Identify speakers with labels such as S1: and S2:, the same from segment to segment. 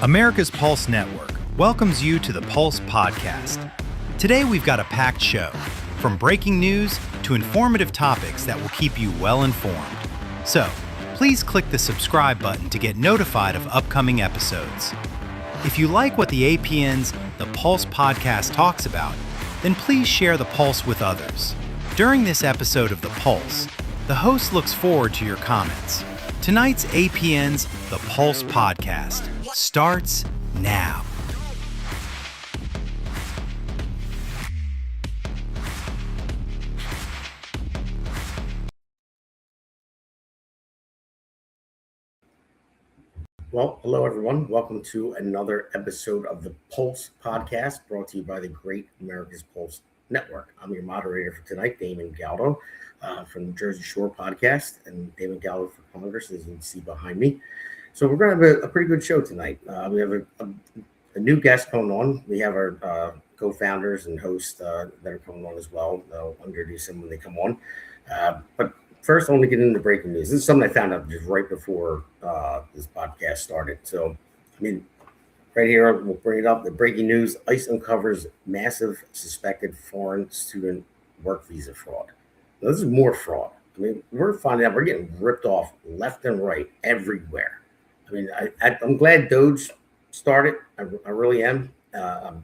S1: America's Pulse Network welcomes you to the Pulse Podcast. Today we've got a packed show, from breaking news to informative topics that will keep you well informed. So, please click the subscribe button to get notified of upcoming episodes. If you like what the APN's The Pulse Podcast talks about, then please share the Pulse with others. During this episode of The Pulse, the host looks forward to your comments. Tonight's APN's The Pulse Podcast starts now.
S2: Well, hello everyone. Welcome to another episode of the Pulse Podcast, brought to you by the Great America's Pulse Network. I'm your moderator for tonight, Damon Galdo, from the Jersey Shore Podcast, and Damon Galdo for Congress, as you can see behind me. So we're going to have a pretty good show tonight. We have a new guest coming on. We have our co-founders and hosts that are coming on as well. I'll introduce them when they come on. But first, I want to get into breaking news. This is something I found out just right before this podcast started. So, I mean, right here, we'll bring it up. The breaking news: ICE uncovers massive suspected foreign student work visa fraud. Now, this is more fraud. I mean, we're finding out we're getting ripped off left and right everywhere. I mean, I'm glad Doge started. I really am. Kind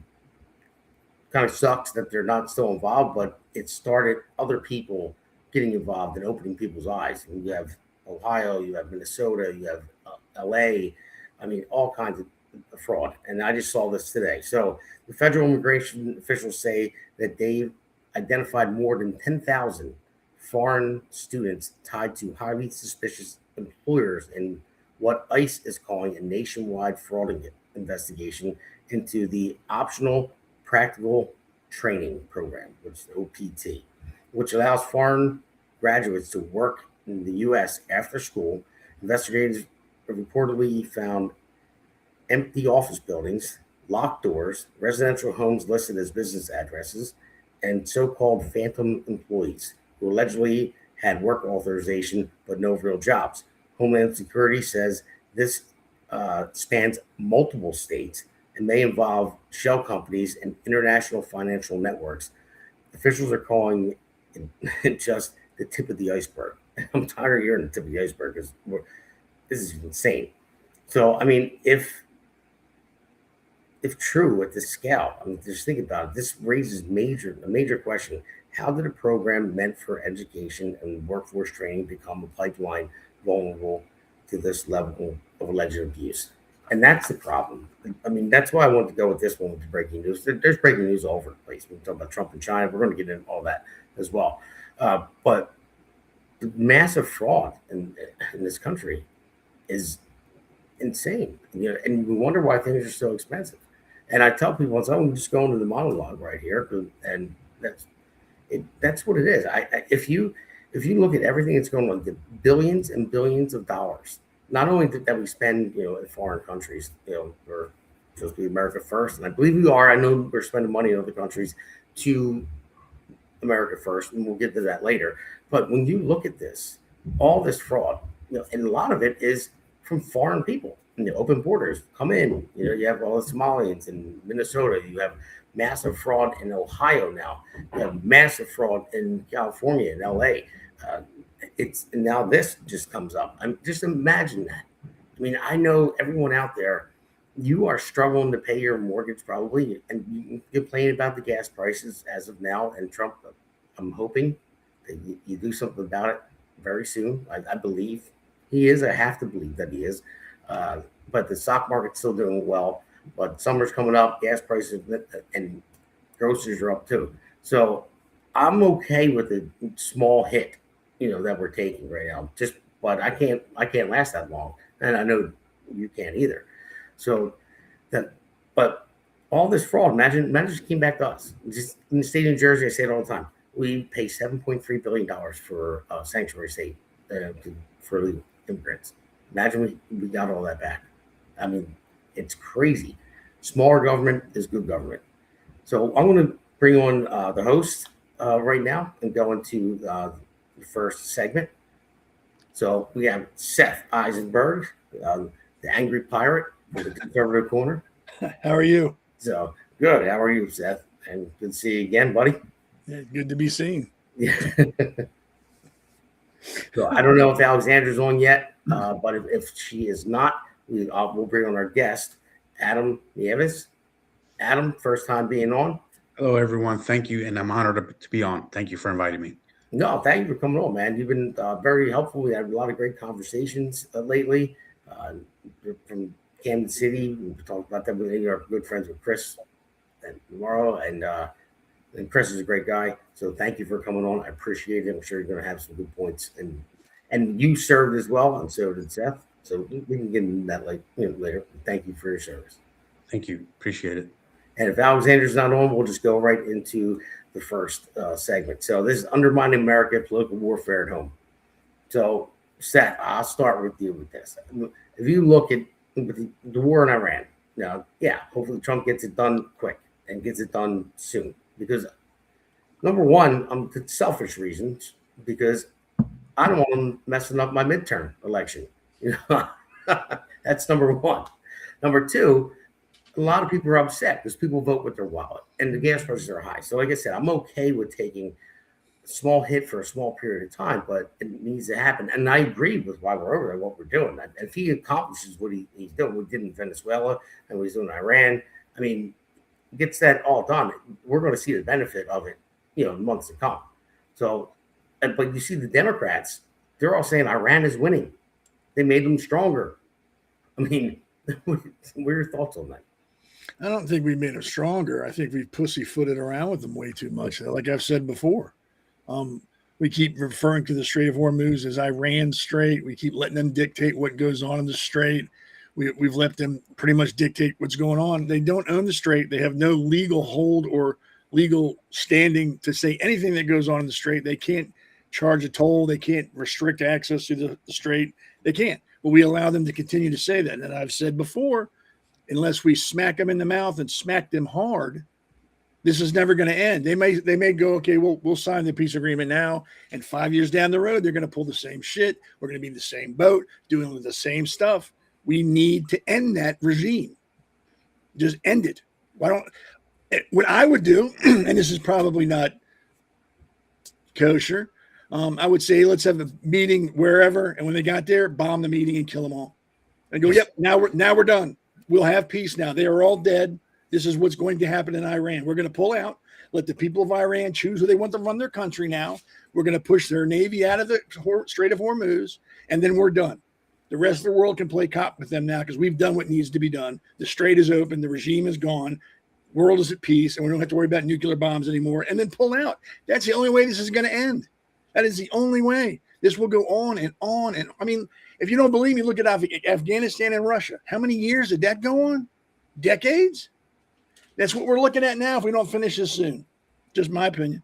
S2: of sucks that they're not still involved, but it started other people getting involved and opening people's eyes. And you have Ohio, you have Minnesota, you have LA. I mean, all kinds of fraud. And I just saw this today. So the federal immigration officials say that they've identified more than 10,000 foreign students tied to highly suspicious employers in what ICE is calling a nationwide fraud investigation into the Optional Practical Training Program, which is OPT, which allows foreign graduates to work in the U.S. after school. Investigators reportedly found empty office buildings, locked doors, residential homes listed as business addresses, and so-called phantom employees who allegedly had work authorization but no real jobs. Homeland Security says this spans multiple states and may involve shell companies and international financial networks. Officials are calling it just the tip of the iceberg. I'm tired of hearing the tip of the iceberg because this is insane. So, I mean, if true at this scale, I mean, just think about it. This raises a major question. How did a program meant for education and workforce training become a pipeline vulnerable to this level of alleged abuse? And that's the problem. I mean, that's why I wanted to go with this one with the breaking news. There's breaking news all over the place. We can talk about Trump and China. We're going to get into all that as well. But the massive fraud in this country is insane. You know, and we wonder why things are so expensive. And I tell people, I'm just going to the monologue right here, and that's what it is. If you look at everything that's going on, the billions and billions of dollars, not only that we spend, in foreign countries, we're supposed to be America first, and I believe we are. I know we're spending money in other countries to America first, and we'll get to that later. But when you look at this, all this fraud, and a lot of it is from foreign people. Open borders, come in. You have all the Somalians in Minnesota. You have massive fraud in Ohio now. You have massive fraud in California and LA. Now this just comes up. Just imagine that. I mean, I know everyone out there, you are struggling to pay your mortgage probably, and you complain about the gas prices as of now. And Trump, I'm hoping that you do something about it very soon. I believe he is. I have to believe that he is. But the stock market's still doing well. But summer's coming up, gas prices and groceries are up too. So I'm okay with a small hit, that we're taking right now. But I can't last that long, and I know you can't either. So but all this fraud, imagine it came back to us. Just in the state of New Jersey, I say it all the time. We pay $7.3 billion for a sanctuary state for the immigrants. Imagine we got all that back. I mean, it's crazy. Smaller government is good government. So I'm going to bring on the host right now and go into the first segment. So we have Seth Eisenberg, the Angry Pirate, from the conservative corner.
S3: How are you?
S2: So good. How are you, Seth? And good to see you again, buddy.
S3: Yeah, good to be seen.
S2: Yeah. So I don't know if Alexandra's on yet, but if she is not, we'll bring on our guest, Adam Nieves. Adam, first time being on.
S4: Hello, everyone. Thank you, and I'm honored to be on. Thank you for inviting me.
S2: No, thank you for coming on, man. You've been very helpful. We had a lot of great conversations lately from Kansas City. We talked about that. We are good friends with Chris and tomorrow, and Chris is a great guy. So thank you for coming on. I appreciate it. I'm sure you're going to have some good points. And you served as well, and so did Seth. So we can get into that later. Thank you for your service.
S4: Thank you. Appreciate it.
S2: And if Alexandra's not on, we'll just go right into the first segment. So this is Undermining America, Political Warfare at Home. So Seth, I'll start with you with this. If you look at the war in Iran, now, yeah, hopefully Trump gets it done quick and gets it done soon. Because number one, for selfish reasons, because I don't want them messing up my midterm election. That's number one. Number two, a lot of people are upset because people vote with their wallet and the gas prices are high. So like I said, I'm okay with taking a small hit for a small period of time, but it needs to happen. And I agree with why we're over there, what we're doing. And if he accomplishes what he's doing, what he did in Venezuela and what he's doing in Iran, I mean, gets that all done, we're going to see the benefit of it, in months to come. So, but you see the Democrats, they're all saying Iran is winning. They made them stronger. I mean, what are your thoughts on that?
S3: I don't think we made them stronger. I think we pussyfooted around with them way too much. Like I've said before, we keep referring to the Strait of Hormuz as Iran Strait. We keep letting them dictate what goes on in the Strait. We've let them pretty much dictate what's going on. They don't own the Strait. They have no legal hold or legal standing to say anything that goes on in the Strait. They can't charge a toll. They can't restrict access to the Strait. They can't. But we allow them to continue to say that. And I've said before, unless we smack them in the mouth and smack them hard, this is never going to end. They may go, okay, we'll sign the peace agreement now, and 5 years down the road, they're going to pull the same shit. We're going to be in the same boat, doing the same stuff. We need to end that regime. Just end it. What I would do, and this is probably not kosher, I would say let's have a meeting wherever, and when they got there, bomb the meeting and kill them all. And go, yep, now we're done. We'll have peace now. They are all dead. This is what's going to happen in Iran. We're going to pull out, let the people of Iran choose who they want to run their country now. We're going to push their navy out of the Strait of Hormuz, and then we're done. The rest of the world can play cop with them now because we've done what needs to be done. The Strait is open. The regime is gone. World is at peace, and we don't have to worry about nuclear bombs anymore, and then pull out. That's the only way this is going to end. That is the only way. This will go on and on. And I mean, if you don't believe me, look at Afghanistan and Russia. How many years did that go on? Decades? That's what we're looking at now if we don't finish this soon. Just my opinion.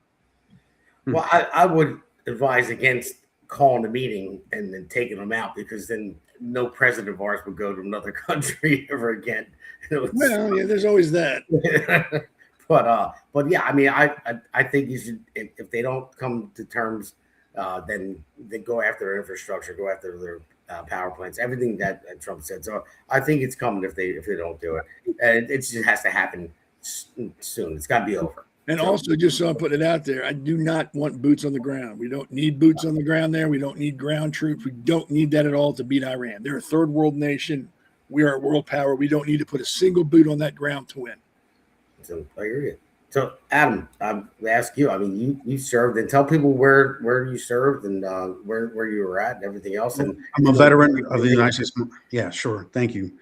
S2: Well, I would advise against calling a meeting and then taking them out, because then no president of ours would go to another country ever again.
S3: Well, yeah, there's always that.
S2: But yeah, I mean, I think you should, if they don't come to terms, then they go after their infrastructure, go after their power plants, everything that Trump said. So I think it's coming if they don't do it, and it just has to happen soon. It's got to be over.
S3: And also, just so I'm putting it out there, I do not want boots on the ground. We don't need boots on the ground there. We don't need ground troops. We don't need that at all to beat Iran. They're a third world nation. We are a world power. We don't need to put a single boot on that ground to win.
S2: So I agree. So Adam, I ask you. I mean, you served, and tell people where you served and where you were at and everything else. And
S4: I'm a veteran of the United States. Yeah, sure. Thank you.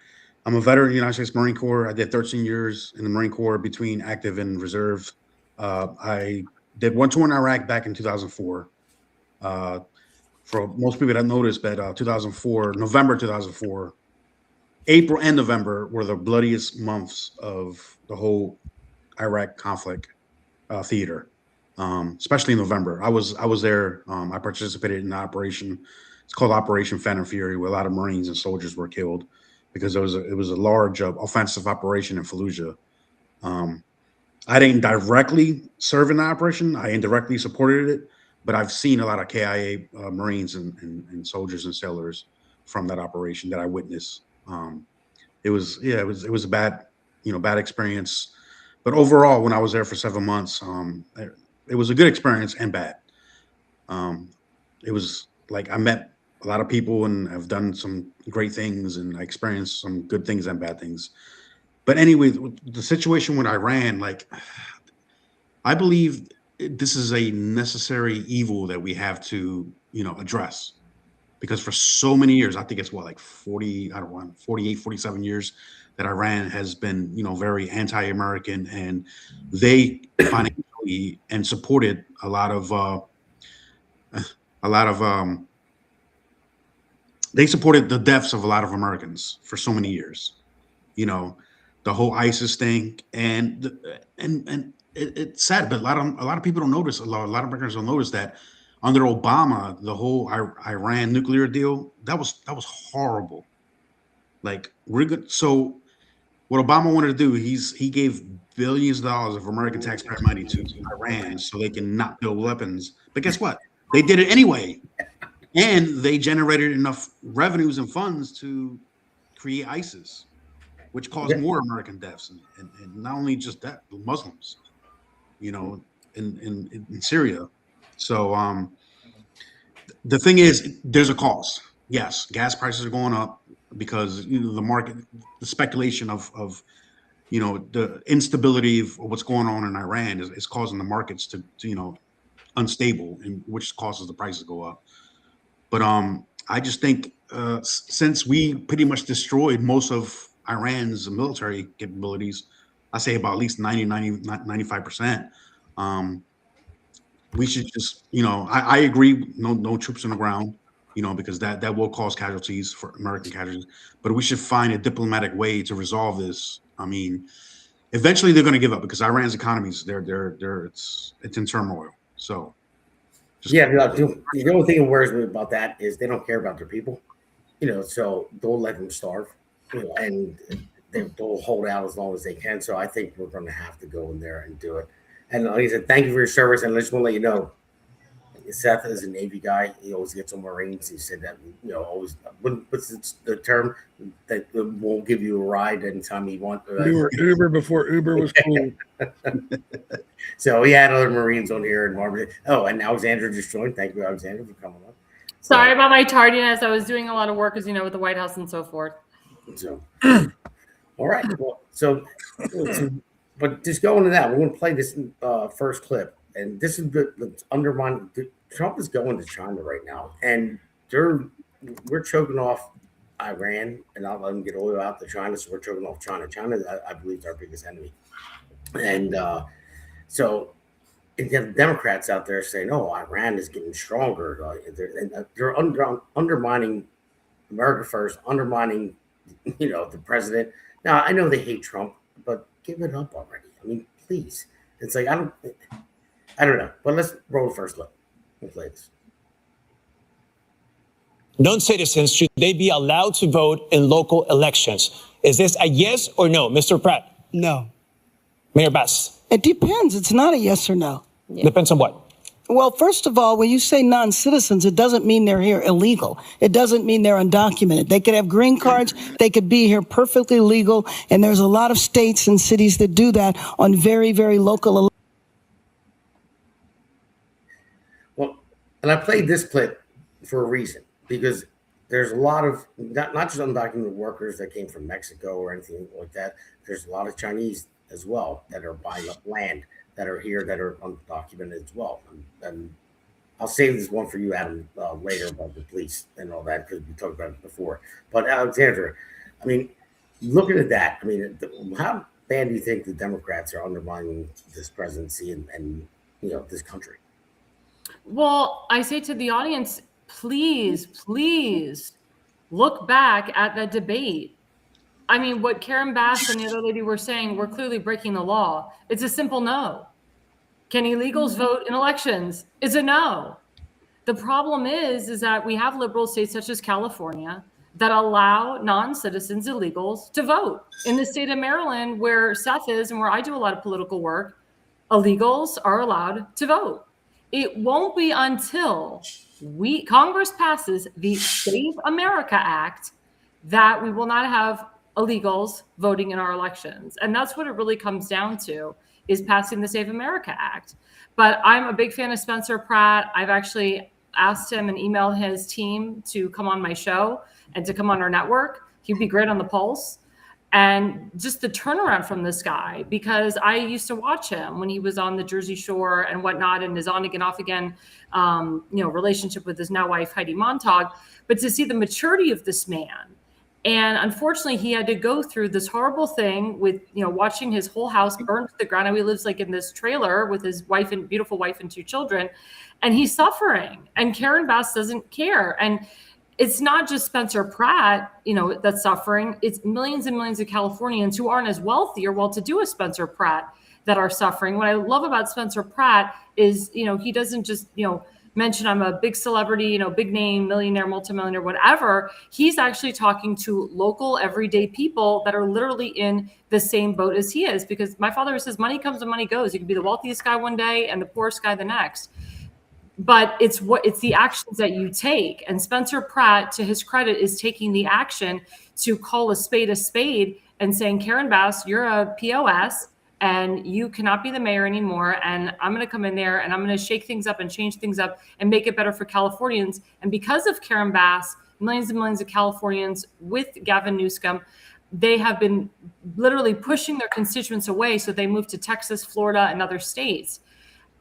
S4: I'm a veteran of the United States Marine Corps. I did 13 years in the Marine Corps between active and reserve. I did one tour in Iraq back in 2004. For most people that noticed that 2004, November 2004, April and November were the bloodiest months of the whole Iraq conflict theater, especially in November. I was there. I participated in an operation. It's called Operation Phantom Fury, where a lot of Marines and soldiers were killed because it was a large offensive operation in Fallujah. I didn't directly serve in the operation. I indirectly supported it, but I've seen a lot of KIA Marines and soldiers and sailors from that operation that I witnessed. it was a bad, bad experience. But overall, when I was there for 7 months, it was a good experience and bad. It was like I met a lot of people and I've done some great things and I experienced some good things and bad things. But anyway, the situation with Iran, like, I believe this is a necessary evil that we have to, address. Because for so many years, I think it's like 40, I don't know, 48, 47 years that Iran has been, very anti-American, and they financially and supported a lot of they supported the deaths of a lot of Americans for so many years. The whole ISIS thing, and it's sad, but a lot of people don't notice. A lot of Americans don't notice that under Obama, the whole Iran nuclear deal, that was horrible. Like, we're good. So what Obama wanted to do, he gave billions of dollars of American taxpayer money to Iran so they can not build weapons. But guess what? They did it anyway. And they generated enough revenues and funds to create ISIS, which caused more American deaths. And not only just that, but Muslims, in Syria. So the thing is, there's a cost. Yes, gas prices are going up because the market, the speculation of the instability of what's going on in Iran is causing the markets to unstable, and which causes the prices to go up. But I just think since we pretty much destroyed most of Iran's military capabilities, I say about at least 95%. We should just, I agree, no troops on the ground, because that will cause casualties for American casualties. But we should find a diplomatic way to resolve this. I mean, eventually they're going to give up because Iran's economies, it's in turmoil. So,
S2: the only thing that worries me about that is they don't care about their people, so they'll let them starve, and they'll hold out as long as they can. So I think we're going to have to go in there and do it. And like I said, thank you for your service. And I just want to let you know, Seth is a Navy guy. He always gets on Marines. He said that, always, what's the term? That won't give you a ride anytime you want.
S3: Uber before Uber was cool.
S2: So he had other Marines on here. And Alexandra just joined. Thank you, Alexandra, for coming on.
S5: Sorry about my tardiness. I was doing a lot of work, as you know, with the White House and so forth.
S2: So, all right. Well, but just going to that, we're going to play this first clip. And this is the undermining. Trump is going to China right now. And we're choking off Iran and not letting them get oil out to China. So we're choking off China. China, I believe, is our biggest enemy. And so you have the Democrats out there saying, oh, Iran is getting stronger. They're undermining America first, undermining, the president. Now, I know they hate Trump, but give it up already. I mean, please. It's like, I don't know. But let's roll the first clip. We'll play this.
S6: Non-citizens, should they be allowed to vote in local elections? Is this a yes or no? Mr. Pratt?
S7: No.
S6: Mayor Bass?
S7: It depends. It's not a yes or no.
S6: Depends on what?
S7: Well, first of all, when you say non-citizens, it doesn't mean they're here illegal. It doesn't mean they're undocumented. They could have green cards. They could be here perfectly legal. And there's a lot of states and cities that do that on very, very local.
S2: Well, and I played this clip for a reason, because there's a lot of not just undocumented workers that came from Mexico or anything like that. There's a lot of Chinese as well that are buying up land that are here that are undocumented as well. And I'll save this one for you, Adam, later about the police and all that, because we talked about it before. But Alexandra, I mean, looking at that, I mean, how bad do you think the Democrats are undermining this presidency and this country?
S5: Well, I say to the audience, please look back at the debate. I mean, what Karen Bass and the other lady were saying, we're clearly breaking the law. It's a simple no. Can illegals vote in elections? It's a no. The problem is that we have liberal states such as California that allow non-citizens, illegals, to vote. In the state of Maryland, where Seth is and where I do a lot of political work, illegals are allowed to vote. It won't be until Congress passes the Save America Act that we will not have illegals voting in our elections. And that's what it really comes down to, is passing the Save America Act. But I'm a big fan of Spencer Pratt. I've actually asked him and emailed his team to come on my show and to come on our network. He'd be great on the Pulse. And just the turnaround from this guy, because I used to watch him when he was on the Jersey Shore and whatnot, and his on again, off again, relationship with his now wife, Heidi Montag. But to see the maturity of this man, and unfortunately, he had to go through this horrible thing with, watching his whole house burn to the ground. And he lives like in this trailer with his wife and beautiful wife and 2 children, and he's suffering. And Karen Bass doesn't care. And it's not just Spencer Pratt, that's suffering. It's millions and millions of Californians who aren't as wealthy or well-to-do as Spencer Pratt that are suffering. What I love about Spencer Pratt is, he doesn't just, mention I'm a big celebrity, big name, millionaire, multimillionaire, whatever. He's actually talking to local, everyday people that are literally in the same boat as he is. Because my father says money comes and money goes. You can be the wealthiest guy one day and the poorest guy the next. But it's the actions that you take. And Spencer Pratt, to his credit, is taking the action to call a spade and saying, Karen Bass, you're a POS and you cannot be the mayor anymore. And I'm going to come in there and I'm going to shake things up and change things up and make it better for Californians. And because of Karen Bass, millions and millions of Californians with Gavin Newsom, they have been literally pushing their constituents away. So they moved to Texas, Florida, and other states.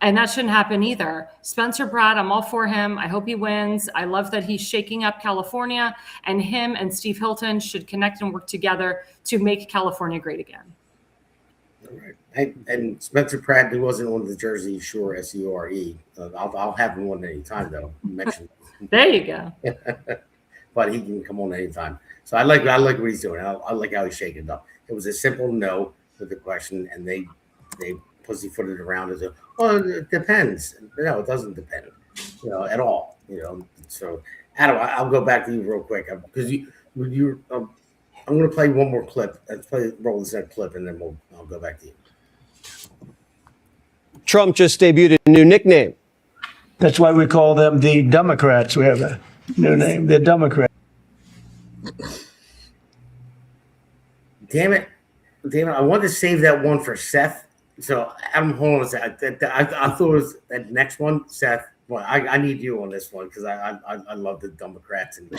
S5: And that shouldn't happen either. Spencer Pratt, I'm all for him. I hope he wins. I love that he's shaking up California, and him and Steve Hilton should connect and work together to make California great again.
S2: All right. And Spencer Pratt, he wasn't on the Jersey Shore SURE. I'll have him on anytime, though. Mention.
S5: There you go.
S2: But he can come on anytime. So I like what he's doing. I like how he's shaking it up. It was a simple no with the question, and they pussyfooted around as it depends. No, it doesn't depend, at all. So Adam, I'll go back to you real quick because I'm going to play one more clip. Let's roll this next clip, and then I'll go back to you.
S8: Trump just debuted a new nickname.
S9: That's why we call them the Democrats. We have a new name, the Democrats.
S2: Damn it. I wanted to save that one for Seth. So Adam, hold on a second. I thought it was that next one, Seth. Well, I need you on this one because I love the Democrats, and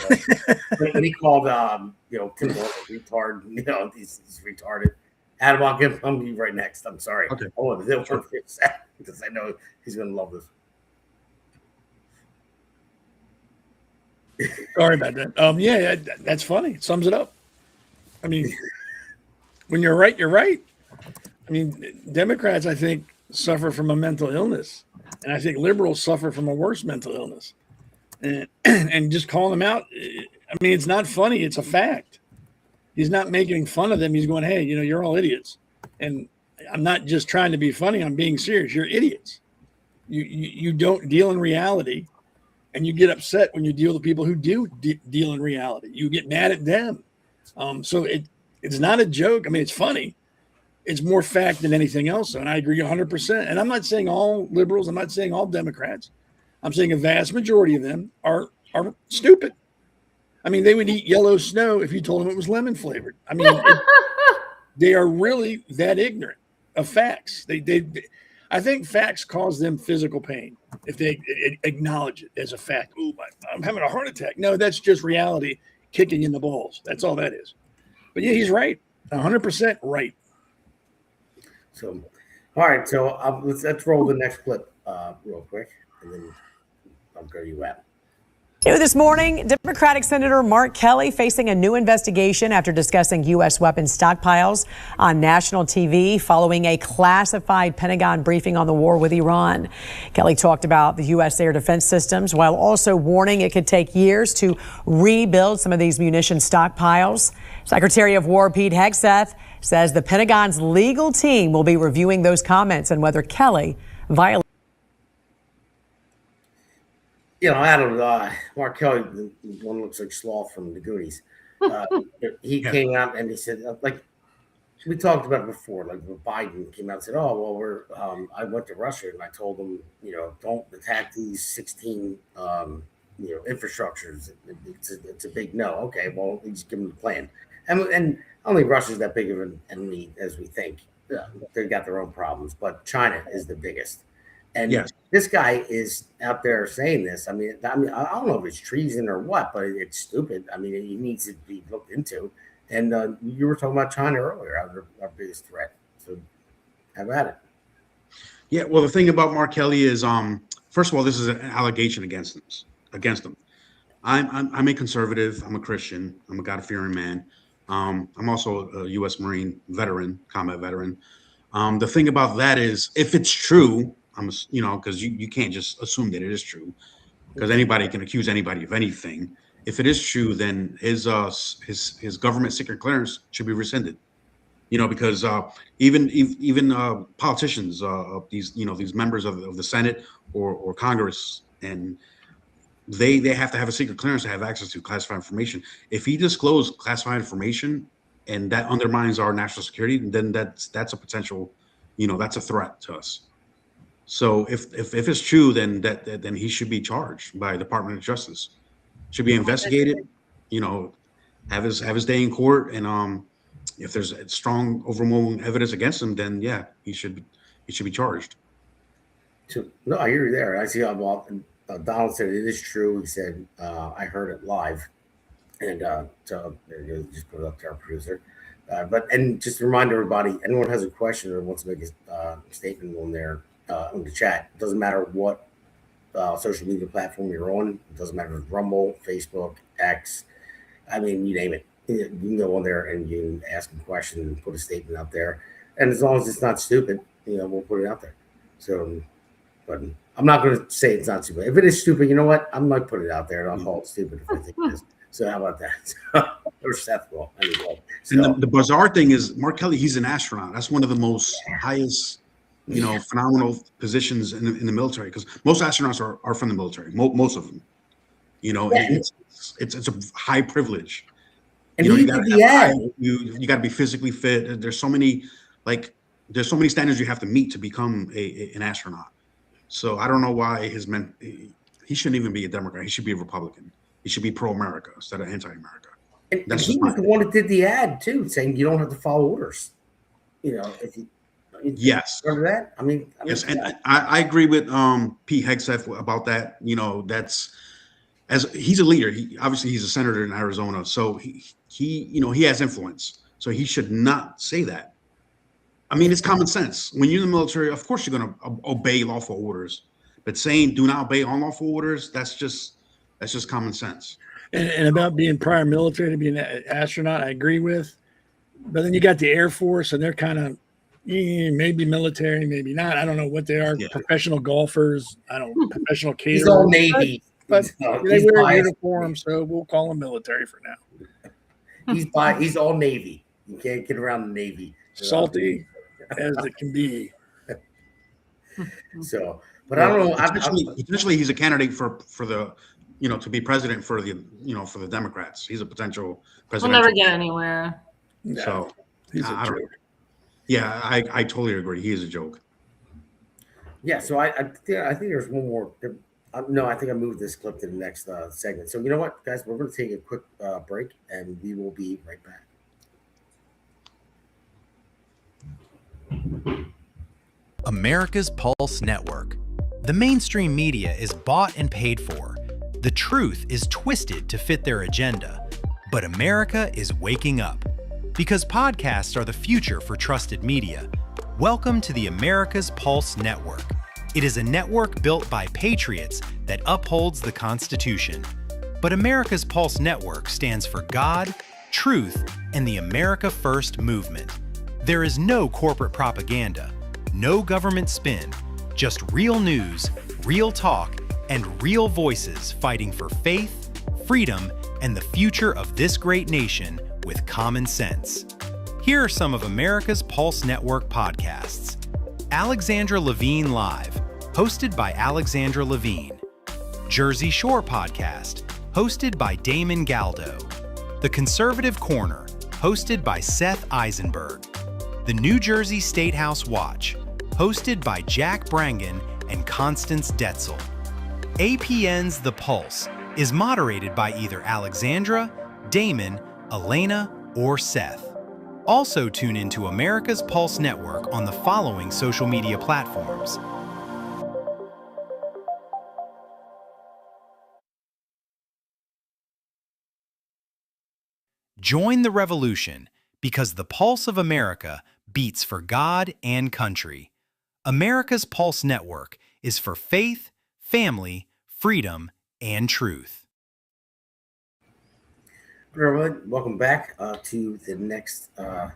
S2: when he called Tim Ballot retard, he's retarded. Adam, I'll give you right next. I'm sorry.
S4: Okay.
S2: Oh, they'll work for Seth because I know he's gonna love this.
S3: Sorry about that. That's funny. It sums it up. I mean, when you're right, you're right. I mean, Democrats, I think, suffer from a mental illness, and I think liberals suffer from a worse mental illness. And just calling them out, I mean, it's not funny. It's a fact. He's not making fun of them. He's going, hey, you're all idiots. And I'm not just trying to be funny. I'm being serious. You're idiots. You don't deal in reality, and you get upset when you deal with people who do deal in reality. You get mad at them. So it's not a joke. I mean, it's funny. It's more fact than anything else. And I agree 100%. And I'm not saying all liberals. I'm not saying all Democrats. I'm saying a vast majority of them are stupid. I mean, they would eat yellow snow if you told them it was lemon flavored. I mean, they are really that ignorant of facts. I think facts cause them physical pain if they acknowledge it as a fact. Ooh, I'm having a heart attack. No, that's just reality kicking in the balls. That's all that is. But yeah, he's right. 100% right.
S2: So, all right. So let's roll the next clip real quick, and then I'll go to you, Adam.
S10: New this morning, Democratic Senator Mark Kelly facing a new investigation after discussing U.S. weapons stockpiles on national TV following a classified Pentagon briefing on the war with Iran. Kelly talked about the U.S. air defense systems while also warning it could take years to rebuild some of these munition stockpiles. Secretary of War Pete Hegseth says the Pentagon's legal team will be reviewing those comments and whether Kelly violated.
S2: Adam, Mark Kelly, the one looks like Sloth from the Goonies. He came out and he said, like we talked about it before, like when Biden came out and said, "Oh, well, I went to Russia and I told them, don't attack these 16, infrastructures. It's a big no." Okay, well, he's given the plan, and I don't think Russia's that big of an enemy as we think. Yeah, they've got their own problems, but China is the biggest. And
S4: Yes.
S2: this guy is out there saying this. I mean, I don't know if it's treason or what, but it's stupid. I mean, it needs to be looked into. And you were talking about China earlier, our biggest threat. So have at it.
S4: Yeah, well, the thing about Mark Kelly is, first of all, this is an allegation against him. I'm a conservative. I'm a Christian. I'm a God-fearing man. I'm also a U.S. Marine veteran, combat veteran. The thing about that is, if it's true, because you can't just assume that it is true, because anybody can accuse anybody of anything. If it is true, then his government secret clearance should be rescinded. Because even politicians, these members of the Senate or Congress, and they have to have a secret clearance to have access to classified information. If he disclosed classified information and that undermines our national security, then that's a potential, that's a threat to us. So if it's true, then then he should be charged by the Department of Justice, should be investigated, have his day in court, and if there's strong, overwhelming evidence against him, then yeah, he should be charged.
S2: So, no, I hear you there. I see how Donald said it is true. He said I heard it live, and so just put it up to our producer. And just to remind everybody, anyone has a question or wants to make a statement on there in the chat. It doesn't matter what social media platform you're on. It doesn't matter if it's Rumble, Facebook, X. I mean, you name it. You can go on there and you can ask a question and put a statement out there. And as long as it's not stupid, we'll put it out there. So, but I'm not going to say it's not stupid. If it is stupid, you know what? I might put it out there and I'll call it stupid if I think it is. So how about that? Or Seth will. Anyway. So,
S4: and the bizarre thing is, Mark Kelly, he's an astronaut. That's one of the most highest, phenomenal positions in the military, because most astronauts are from the military. Most of them, it's a high privilege.
S2: And you got
S4: to be physically fit. There's so many standards you have to meet to become an astronaut. So I don't know why he shouldn't even be a Democrat. He should be a Republican. He should be pro-America instead of anti-America.
S2: And he was the one that did the ad too, saying you don't have to follow orders.
S4: Yes.
S2: Remember that? I mean
S4: yes, and I agree with Pete Hegseth about that. That's, as he's a leader. He's a senator in Arizona, so he has influence. So he should not say that. I mean, it's common sense. When you're in the military, of course you're going to obey lawful orders. But saying do not obey unlawful orders, that's just common sense.
S3: And about being prior military to be an astronaut, I agree with. But then you got the Air Force, and they're kind of maybe military, maybe not. I don't know what they are. Yeah. Professional golfers. I don't know. Professional caterers.
S2: He's all Navy.
S3: But they wear a uniform, so we'll call them military for now.
S2: He's all Navy. You can't get around the Navy.
S3: Salty as it can be.
S2: So, but I don't know.
S4: Potentially, he's a candidate for the, to be president for the, for the Democrats. He's a potential president.
S5: We'll never get anywhere.
S4: So
S3: he's a joke.
S4: Yeah, I totally agree. He is a joke.
S2: Yeah. So I think there's one more. No, I think I moved this clip to the next segment. So you know what, guys, we're going to take a quick break, and we will be right back.
S1: America's Pulse Network. The mainstream media is bought and paid for. The truth is twisted to fit their agenda. But America is waking up. Because podcasts are the future for trusted media. Welcome to the America's Pulse Network. It is a network built by patriots that upholds the Constitution. But America's Pulse Network stands for God, truth, and the America First movement. There is no corporate propaganda, no government spin, just real news, real talk, and real voices fighting for faith, freedom, and the future of this great nation with common sense. Here are some of America's Pulse Network podcasts. Alexandra Levine Live, hosted by Alexandra Levine. Jersey Shore Podcast, hosted by Damon Galdo. The Conservative Corner, hosted by Seth Eisenberg. The New Jersey State House Watch, hosted by Jack Brangan and Constance Detzel. APN's The Pulse is moderated by either Alexandra, Damon, Elena, or Seth. Also tune into America's Pulse Network on the following social media platforms: join the revolution, because the pulse of America beats for God and country. America's Pulse Network is for faith, family, freedom, and truth.
S2: Everyone, welcome back to the next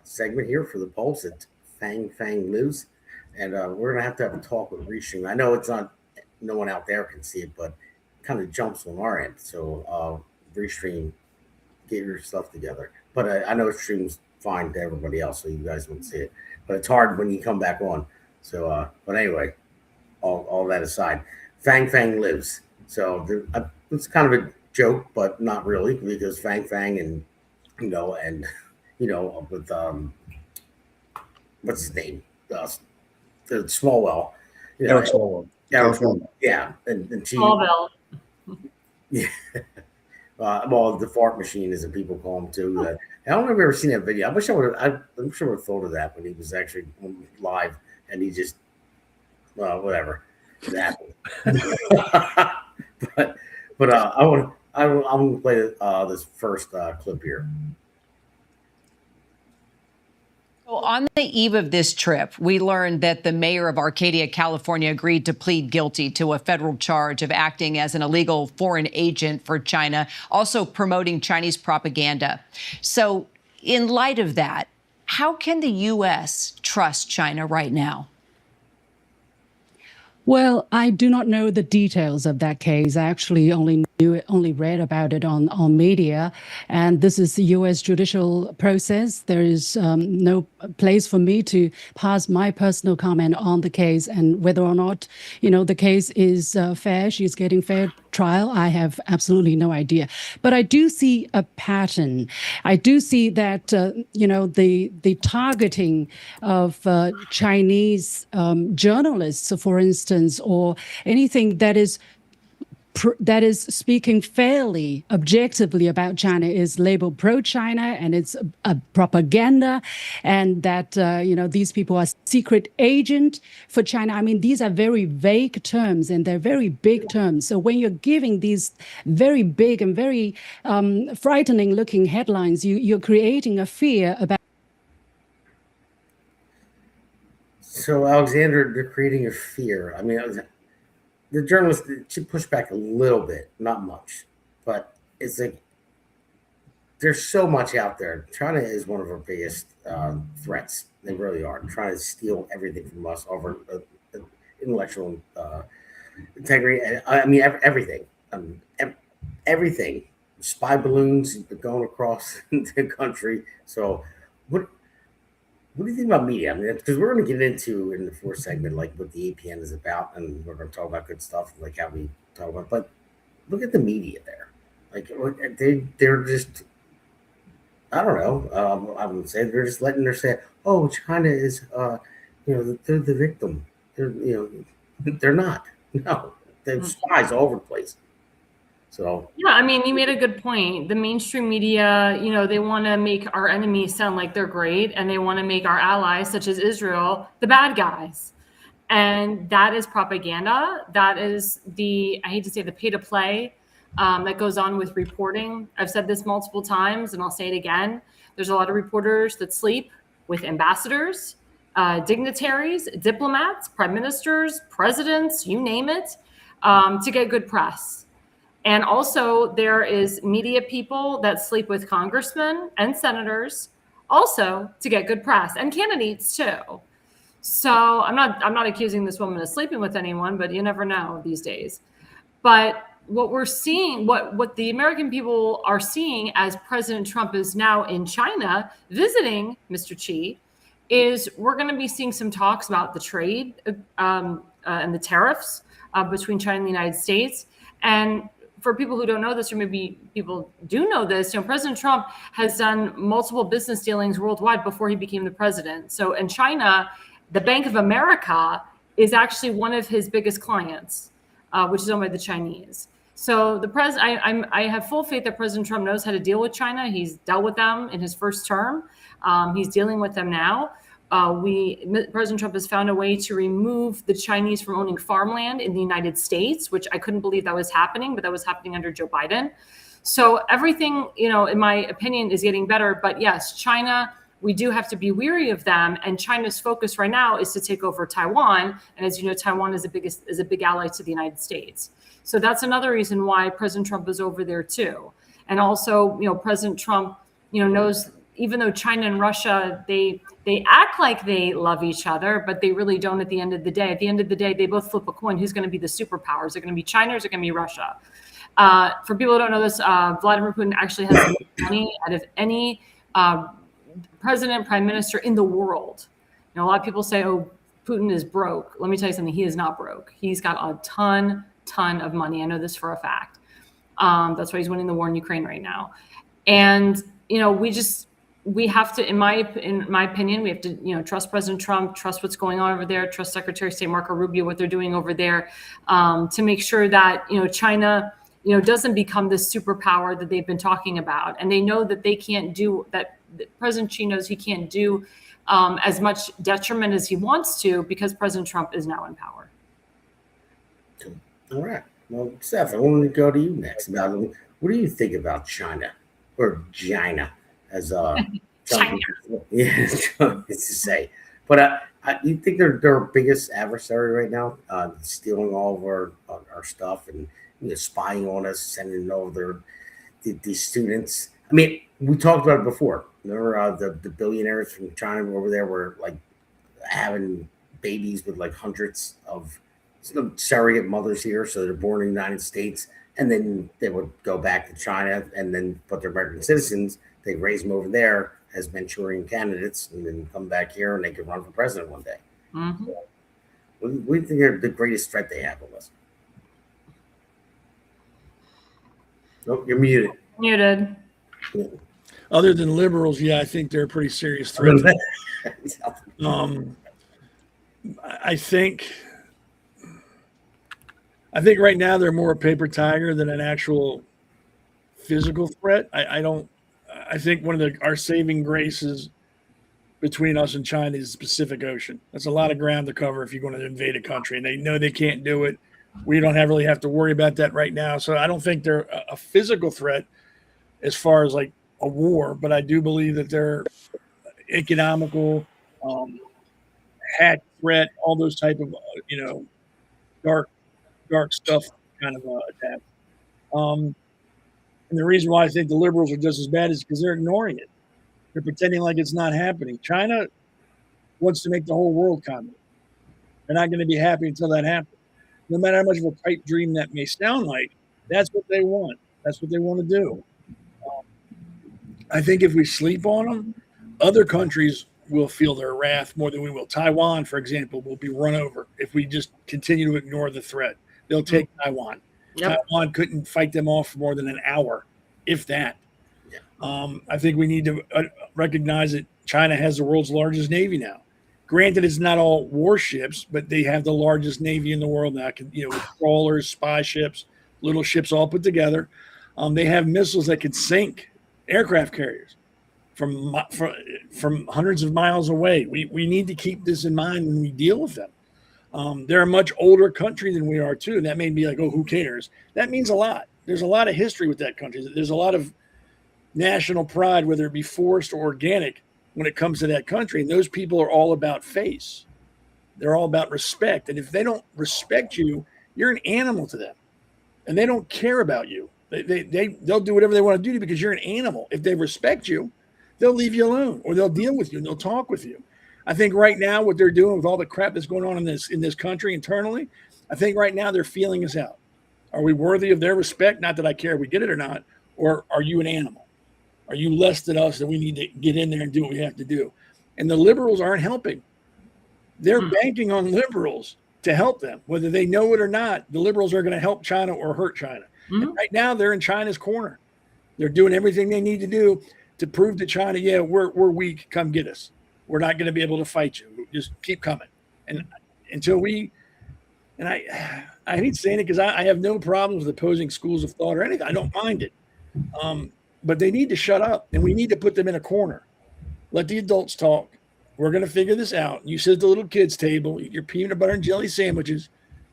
S2: segment here for the Pulse at Fang News. And we're going to have a talk with Restream. I know it's not, no one out there can see it, but it kind of jumps on our end. So Restream, get your stuff together. But I know it streams fine to everybody else, so you guys won't see it. But it's hard when you come back on. So, but anyway, all that aside, Fang lives. So it's kind of a joke, but not really, because Fang and with what's his name, the Smallwell,
S4: Eric Swalwell. California.
S2: Yeah, and she,
S5: Smallville.
S2: yeah. Well, the fart machine, as the people call him too. I don't know if I've ever seen that video. I wish I would have. I'm sure I would have thought of that when he was actually live, and he just, well, whatever, it happened. but I'm going to play this first clip here.
S11: So on the eve of this trip, we learned that the mayor of Arcadia, California, agreed to plead guilty to a federal charge of acting as an illegal foreign agent for China, also promoting Chinese propaganda. So in light of that, how can the U.S. trust China right now?
S12: Well, I do not know the details of that case. I actually only read about it on media. And this is the U.S. judicial process. There is no place for me to pass my personal comment on the case, and whether or not, the case is fair, she's getting fair trial, I have absolutely no idea. But I do see a pattern. I do see that, the targeting of Chinese journalists, for instance, or anything that is speaking fairly objectively about China is labeled pro-China, and it's a propaganda, and that these people are secret agent for China. I mean, these are very vague terms, and they're very big terms. So when you're giving these very big and very frightening looking headlines, you're creating a fear about.
S2: So, Alexandra, they're creating a fear. I mean, the journalist should push back a little bit, not much, but it's like there's so much out there. China is one of our biggest threats. They really are, trying to steal everything from us over intellectual integrity. I mean, everything. Everything. Spy balloons going across the country. So, what do you think about media? I mean, because we're going to get into in the fourth segment, like what the APN is about, and we're going to talk about good stuff, like how we talk about. But look at the media there. Like they're just, I don't know. I would say they're just letting her say, "Oh, China is, they're the victim." They're not. No, there's spies all over the place. So
S5: yeah, I mean, you made a good point. The mainstream media, they want to make our enemies sound like they're great, and they want to make our allies, such as Israel, the bad guys. And that is propaganda. That is I hate to say, the pay to play that goes on with reporting. I've said this multiple times, and I'll say it again. There's a lot of reporters that sleep with ambassadors, dignitaries, diplomats, prime ministers, presidents, you name it, to get good press. And also there is media people that sleep with congressmen and senators also to get good press, and candidates too. So I'm not accusing this woman of sleeping with anyone, but you never know these days. But what we're seeing, what the American people are seeing as President Trump is now in China visiting Mr. Xi, is we're going to be seeing some talks about the trade and the tariffs between China and the United States. And for people who don't know this, or maybe people do know this, President Trump has done multiple business dealings worldwide before he became the president. So in China, the Bank of America is actually one of his biggest clients, which is owned by the Chinese. So I have full faith that President Trump knows how to deal with China. He's dealt with them in his first term. He's dealing with them now. President Trump has found a way to remove the Chinese from owning farmland in the United States, which I couldn't believe that was happening, but that was happening under Joe Biden. So everything, in my opinion, is getting better. But yes, China, we do have to be weary of them. And China's focus right now is to take over Taiwan. And as you know, Taiwan is a big ally to the United States. So that's another reason why President Trump is over there too. And also, President Trump, knows, even though China and Russia, they act like they love each other, but they really don't at the end of the day. At the end of the day, they both flip a coin. Who's going to be the superpowers? Is it going to be China or is it going to be Russia? For people who don't know this, Vladimir Putin actually has the most money out of any president, prime minister in the world. A lot of people say, oh, Putin is broke. Let me tell you something. He is not broke. He's got a ton of money. I know this for a fact. That's why he's winning the war in Ukraine right now. And, we have to, in my opinion, we have to, trust President Trump, trust what's going on over there, trust Secretary of State Marco Rubio, what they're doing over there, to make sure that, China, doesn't become this superpower that they've been talking about. And they know that they can't do that. President Xi knows he can't do as much detriment as he wants to because President Trump is now in power.
S2: All right. Well, Seth, I wanted to go to you next. About what do you think about China or China as
S5: China?
S2: Yeah, it's to say. But you think they're our biggest adversary right now, stealing all of our stuff and spying on us, sending over these students. I mean, we talked about it before. Remember the billionaires from China over there were like having babies with like hundreds of surrogate mothers here, so they're born in the United States, and then they would go back to China, and then put their American citizens. They raise them over there as Manchurian candidates, and then come back here, and they could run for president one day.
S5: Mm-hmm.
S2: So, what do you think are the greatest threat they have on us? Oh, you're muted.
S5: Muted.
S3: Other than liberals, yeah, I think they're a pretty serious threat. I think right now they're more a paper tiger than an actual physical threat. I think one of our saving graces between us and China is the Pacific Ocean. That's a lot of ground to cover if you're going to invade a country, and they know they can't do it. We don't really have to worry about that right now. So I don't think they're a physical threat as far as like a war, but I do believe that they're economical, hack threat, all those type of, dark stuff kind of attack. And the reason why I think the liberals are just as bad is because they're ignoring it. They're pretending like it's not happening. China wants to make the whole world communist. They're not going to be happy until that happens. No matter how much of a pipe dream that may sound like, that's what they want. That's what they want to do. I think if we sleep on them, other countries will feel their wrath more than we will. Taiwan, for example, will be run over if we just continue to ignore the threat. They'll take Taiwan. Yep. Taiwan couldn't fight them off for more than an hour, if that. I think we need to recognize that China has the world's largest Navy now. Granted, it's not all warships, but they have the largest Navy in the world now. With trawlers, spy ships, little ships all put together. They have missiles that can sink aircraft carriers from hundreds of miles away. We need to keep this in mind when we deal with them. They're a much older country than we are, too. And that may be like, oh, who cares? That means a lot. There's a lot of history with that country. There's a lot of national pride, whether it be forced or organic, when it comes to that country. And those people are all about face. They're all about respect. And if they don't respect you, you're an animal to them. And they don't care about you. They'll do whatever they want to do to you because you're an animal. If they respect you, they'll leave you alone, or they'll deal with you and they'll talk with you. I think right now what they're doing with all the crap that's going on in this country internally, I think right now they're feeling us out. Are we worthy of their respect? Not that I care if we get it or not. Or are you an animal? Are you less than us that we need to get in there and do what we have to do? And the liberals aren't helping. They're banking on liberals to help them. Whether they know it or not, the liberals are going to help China or hurt China. And right now they're in China's corner. They're doing everything they need to do to prove to China, yeah, we're weak. Come get us. We're not going to be able to fight you. Just keep coming. And until I hate saying it because I have no problems with opposing schools of thought or anything. I don't mind it. But they need to shut up, and we need to put them in a corner. Let the adults talk. We're going to figure this out. You sit at the little kids' table, eat your peanut butter and jelly sandwiches,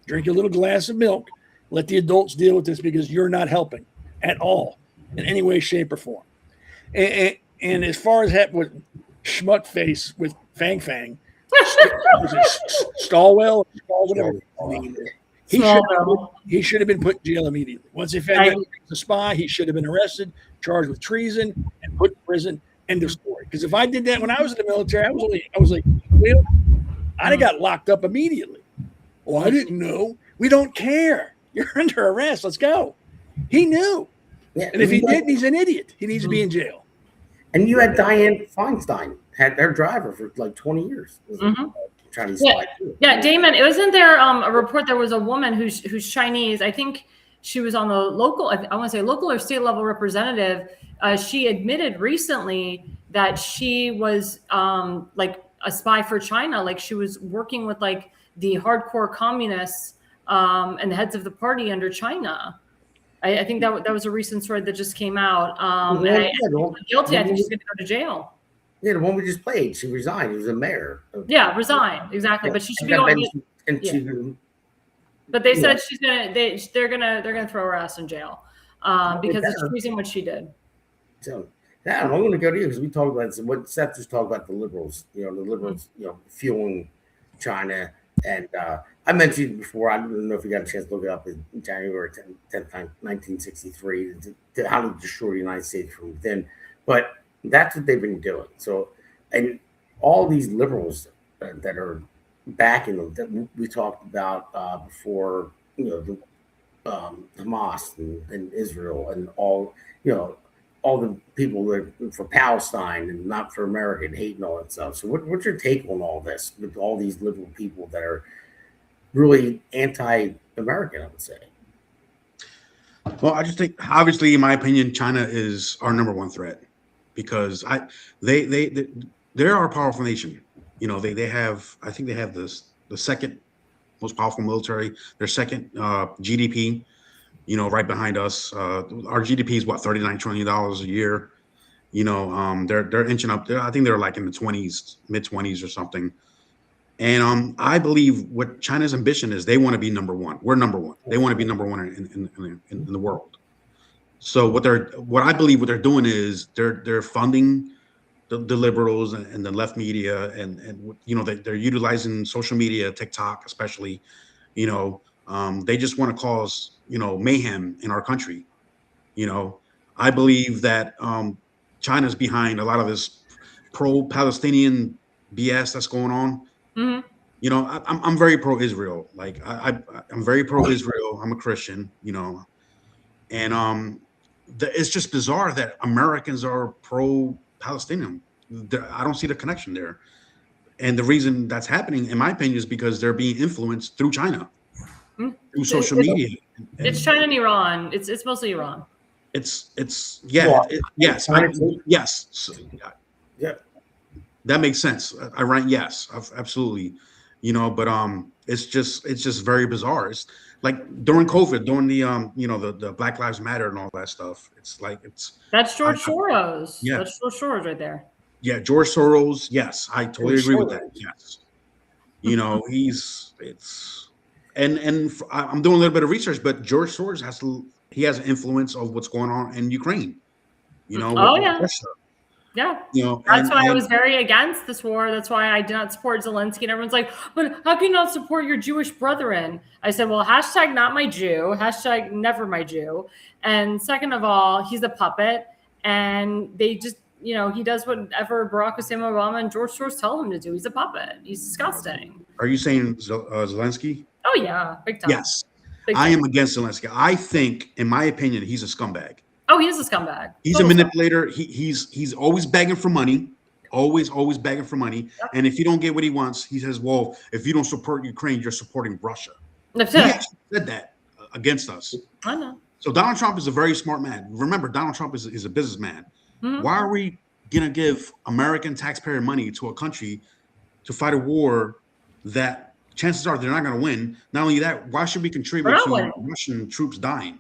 S3: drink a little glass of milk. Let the adults deal with this because you're not helping at all in any way, shape, or form. And as far as with schmuck face with Fang, was it Stallwell or whatever? He should have been put in jail immediately. Once they found out he was a spy, he should have been arrested, charged with treason, and put in prison. End of story. Because if I did that when I was in the military, I was like, well, I'd have got locked up immediately. Well, I didn't know. We don't care. You're under arrest. Let's go. He knew. Yeah, and if he didn't, he's an idiot. He needs to be in jail.
S2: And you had Diane Feinstein, had their driver for like 20 years. Chinese spy too.
S5: Yeah, Damon, wasn't there a report there was a woman who's Chinese? I think she was on the local, I want to say local or state level representative. She admitted recently that she was like a spy for China. Like she was working with like the hardcore communists and the heads of the party under China. I think that was a recent story that just came out. Guilty. I think she's going to go to jail.
S2: Yeah, the one we just played. She resigned. She was a mayor.
S5: Yeah, resigned exactly. But she should be going. But they said she's gonna. They're gonna throw her ass in jail because it's treason what she did.
S2: So yeah, I'm going to go to you because we talked about what Seth just talked about the liberals. The liberals, fueling China. And I mentioned before, I don't know if you got a chance to look it up, in January 10th, 1963, how to destroy the United States from within. But that's what they've been doing. So, and all these liberals that are backing them, that we talked about before, the Hamas and Israel and all the people that for Palestine and not for America and hate and all that stuff. So what's your take on all this with all these liberal people that are really anti-American, I would say?
S4: Well, I just think, obviously, in my opinion, China is our number one threat because they're our powerful nation. They have, I think they have the second most powerful military, their second GDP. Right behind us. Our GDP is what, $39 trillion a year. They're inching up there. I think they're like in the 20s, mid 20s or something. And I believe what China's ambition is, they want to be number one. We're number one. They want to be number one in the world. So what I believe what they're doing is they're funding the liberals and the left media and they're utilizing social media, TikTok especially. They just want to cause mayhem in our country. I believe that China's behind a lot of this pro-Palestinian BS that's going on. Mm-hmm. I'm very pro-Israel. Like I'm very pro-Israel. I'm a Christian. And it's just bizarre that Americans are pro-Palestinian. I don't see the connection there. And the reason that's happening, in my opinion, is because they're being influenced through China. Through social media.
S5: It's China and Iran. It's mostly Iran.
S4: Yes. Yeah. That makes sense. Iran, yes, absolutely. But it's just very bizarre. It's like during COVID, during the Black Lives Matter and all that stuff.
S5: That's George Soros. Yeah, that's George Soros right there.
S4: Yeah, George Soros. Yes, I totally agree with that. Yes. And I'm doing a little bit of research, but George Soros has an influence of what's going on in Ukraine. Russia.
S5: Yeah. That's why I was very against this war. That's why I did not support Zelensky. And everyone's like, but how can you not support your Jewish brethren? I said, well, hashtag not my Jew, hashtag never my Jew. And second of all, he's a puppet. And they just, he does whatever Barack Hussein Obama and George Soros tell him to do. He's a puppet. He's disgusting.
S4: Are you saying Zelensky?
S5: Oh, yeah. Big time.
S4: Yes. I am against Zelensky. I think, in my opinion, he's a scumbag.
S5: Oh, he is a scumbag.
S4: He's a manipulator. He's always begging for money. Always begging for money. Yep. And if you don't get what he wants, he says, well, if you don't support Ukraine, you're supporting Russia.
S5: That's
S4: he
S5: it.
S4: actually said that against us.
S5: I know.
S4: So Donald Trump is a very smart man. Remember, Donald Trump is a businessman. Mm-hmm. Why are we going to give American taxpayer money to a country to fight a war that chances are they're not going to win? Not only that, why should we contribute to Russian troops dying?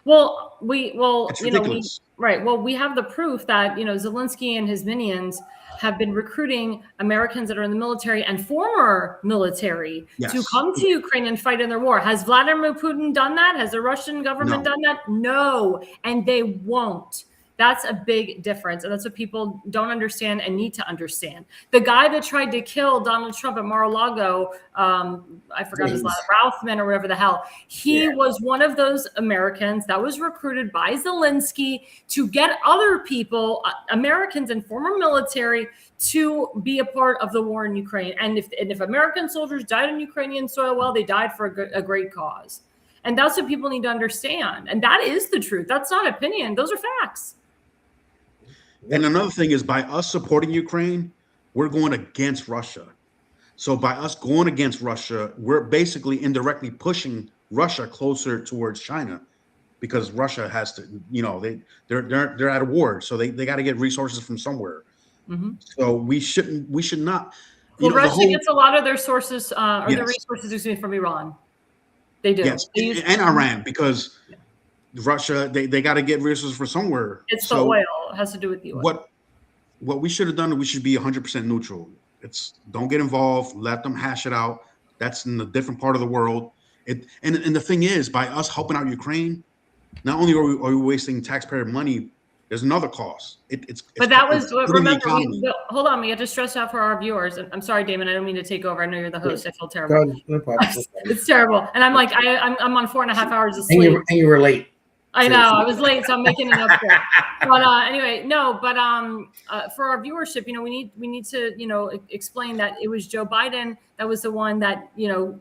S5: Well,
S4: It's ridiculous.
S5: we have the proof that, Zelensky and his minions have been recruiting Americans that are in the military and former military to come to Ukraine and fight in their war. Has Vladimir Putin done that? Has the Russian government done that? No, and they won't. That's a big difference. And that's what people don't understand and need to understand. The guy that tried to kill Donald Trump at Mar-a-Lago, I forgot his last, Ralphman or whatever the hell, he was one of those Americans that was recruited by Zelensky to get other people, Americans and former military, to be a part of the war in Ukraine. And if American soldiers died on Ukrainian soil, well, they died for a great cause. And that's what people need to understand. And that is the truth. That's not opinion. Those are facts.
S4: And another thing is, by us supporting Ukraine, we're going against Russia. So by us going against Russia, we're basically indirectly pushing Russia closer towards China, because Russia has to, they're at a war, so they got to get resources from somewhere. Mm-hmm. So we should not.
S5: Well, Russia gets a lot of their sources, their resources from Iran. They do.
S4: Yes, and Iran, because Russia, they got to get resources from somewhere.
S5: It's the oil. It has to do with the oil.
S4: What we should have done, we should be 100% neutral. Don't get involved. Let them hash it out. That's in a different part of the world. And the thing is, by us helping out Ukraine, not only are we wasting taxpayer money, there's another cost.
S5: Remember, hold on, we have to stress out for our viewers. I'm sorry, Damon, I don't mean to take over. I know you're the host. I feel terrible. It's terrible. And I'm like, I'm on 4.5 hours of sleep.
S2: And you were late.
S5: I know, I was late, so I'm making it up there. But anyway, for our viewership, we need to, explain that it was Joe Biden that was the one that,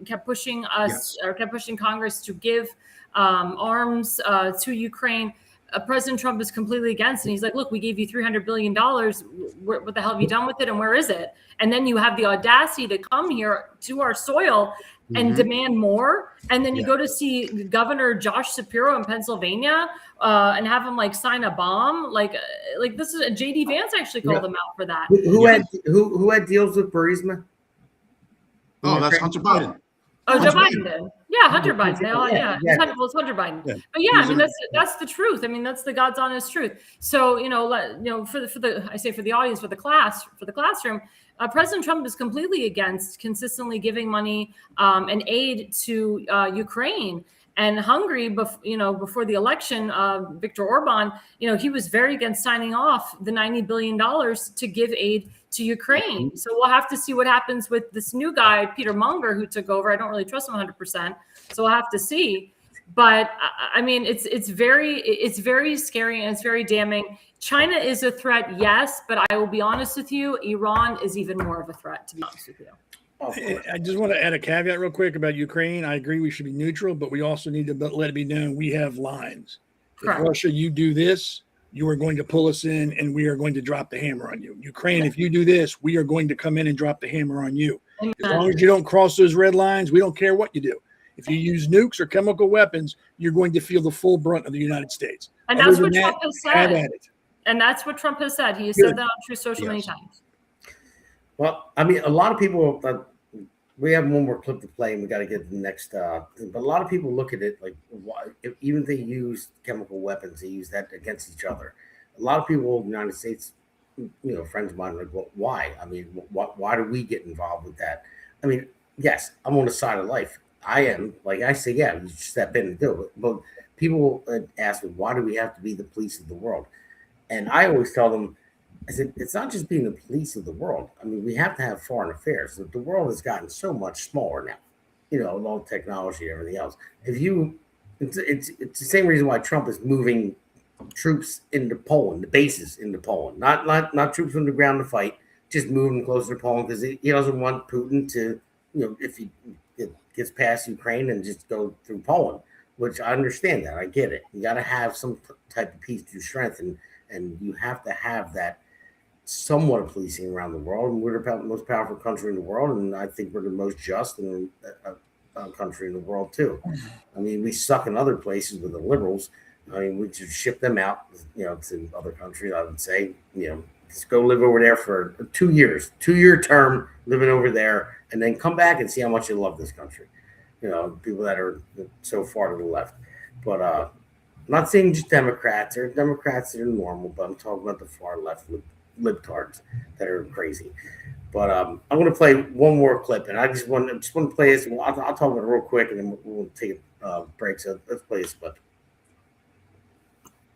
S5: kept pushing us or kept pushing Congress to give arms to Ukraine. President Trump is completely against, and he's like, look, we gave you $300 billion. What the hell have you done with it, and where is it? And then you have the audacity to come here to our soil and demand more. And then you go to see Governor Josh Shapiro in Pennsylvania and have him sign a bomb. Like this is JD Vance actually called him out for that.
S2: Who had deals with Burisma?
S4: Oh, that's Hunter Biden.
S5: Oh, Joe Biden did. Yeah, Hunter Biden. It's Hunter Biden. Yeah. But yeah, I mean that's the truth. I mean that's the God's honest truth. So for the audience, for the classroom, President Trump is completely against consistently giving money and aid to Ukraine. And Hungary, before the election, Viktor Orban, he was very against signing off the $90 billion to give aid to Ukraine. So we'll have to see what happens with this new guy, Peter Munger, who took over. I don't really trust him 100%. So we'll have to see. But I mean, it's very scary and it's very damning. China is a threat, yes, but I will be honest with you, Iran is even more of a threat, to be honest with you.
S3: I just want to add a caveat real quick about Ukraine. I agree we should be neutral, but we also need to let it be known we have lines. Correct. If Russia, you do this, you are going to pull us in and we are going to drop the hammer on you. Ukraine, if you do this, we are going to come in and drop the hammer on you. Amen. As long as you don't cross those red lines, we don't care what you do. If you use nukes or chemical weapons, you're going to feel the full brunt of the United States.
S5: And that's what Trump has said. And that's what Trump has said. He has said that on True Social many times.
S2: Well, I mean, a lot of people, we have one more clip to play and we got to get to the next. But a lot of people look at it like, why, even if they use chemical weapons, they use that against each other. A lot of people in the United States, friends of mine are like, well, why? I mean, why do we get involved with that? I mean, yes, I'm on the side of life. I am. Like I say, yeah, you step in and do it. But people ask me, why do we have to be the police of the world? And I always tell them, I said, it's not just being the police of the world. I mean, we have to have foreign affairs. The world has gotten so much smaller now, with all technology and everything else. It's the same reason why Trump is moving troops into Poland, the bases into Poland, not troops on the ground to fight, just moving closer to Poland because he doesn't want Putin to, if he gets past Ukraine and just go through Poland, which I understand that. I get it. You got to have some type of peace to strengthen, and you have to have that somewhat of policing around the world. And we're the most powerful country in the world, and I think we're the most just country in the world too. I mean, we suck in other places with the liberals. I mean, we should ship them out, to other countries. I would say, just go live over there for 2 years, 2-year term, living over there, and then come back and see how much you love this country. People that are so far to the left. But I'm not saying just Democrats. Or Democrats that are normal, but I'm talking about the far left libtards that are crazy. But I'm going to play one more clip, and I just want to play this. I'll talk about it real quick, and then we'll take a break. So let's play this clip.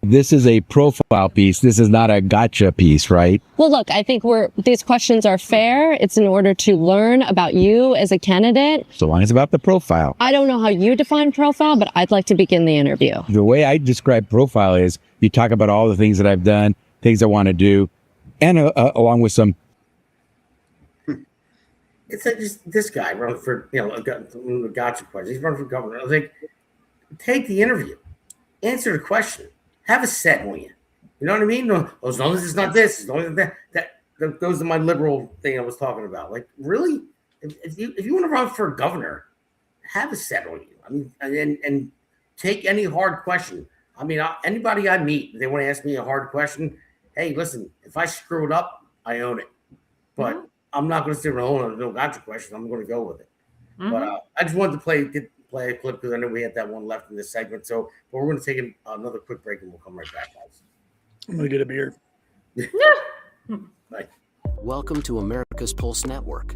S13: This is a profile piece. This is not a gotcha piece, right?
S14: Well, look, I think these questions are fair. It's in order to learn about you as a candidate.
S13: So long as it's about the profile.
S14: I don't know how you define profile, but I'd like to begin the interview.
S13: The way I describe profile is you talk about all the things that I've done, things I want to do, and along with some.
S2: It's like just this guy running for, a gotcha question. He's running for governor. I was like, take the interview, answer the question. Have a set on you. You know what I mean? No, as long as it's not this, as long as that goes to my liberal thing I was talking about. Like, really? If you want to run for governor, have a set on you. I mean, and take any hard question. I mean, anybody I meet, they want to ask me a hard question. Hey, listen, if I screw it up, I own it. But I'm not going to sit around and no gotcha question. I'm going to go with it. But I just wanted to play a clip because I know we had that one left in this segment. So, but we're going to take another quick break and we'll come right back, guys.
S3: I'm going to get a beer.
S2: Bye.
S15: Welcome to America's Pulse Network.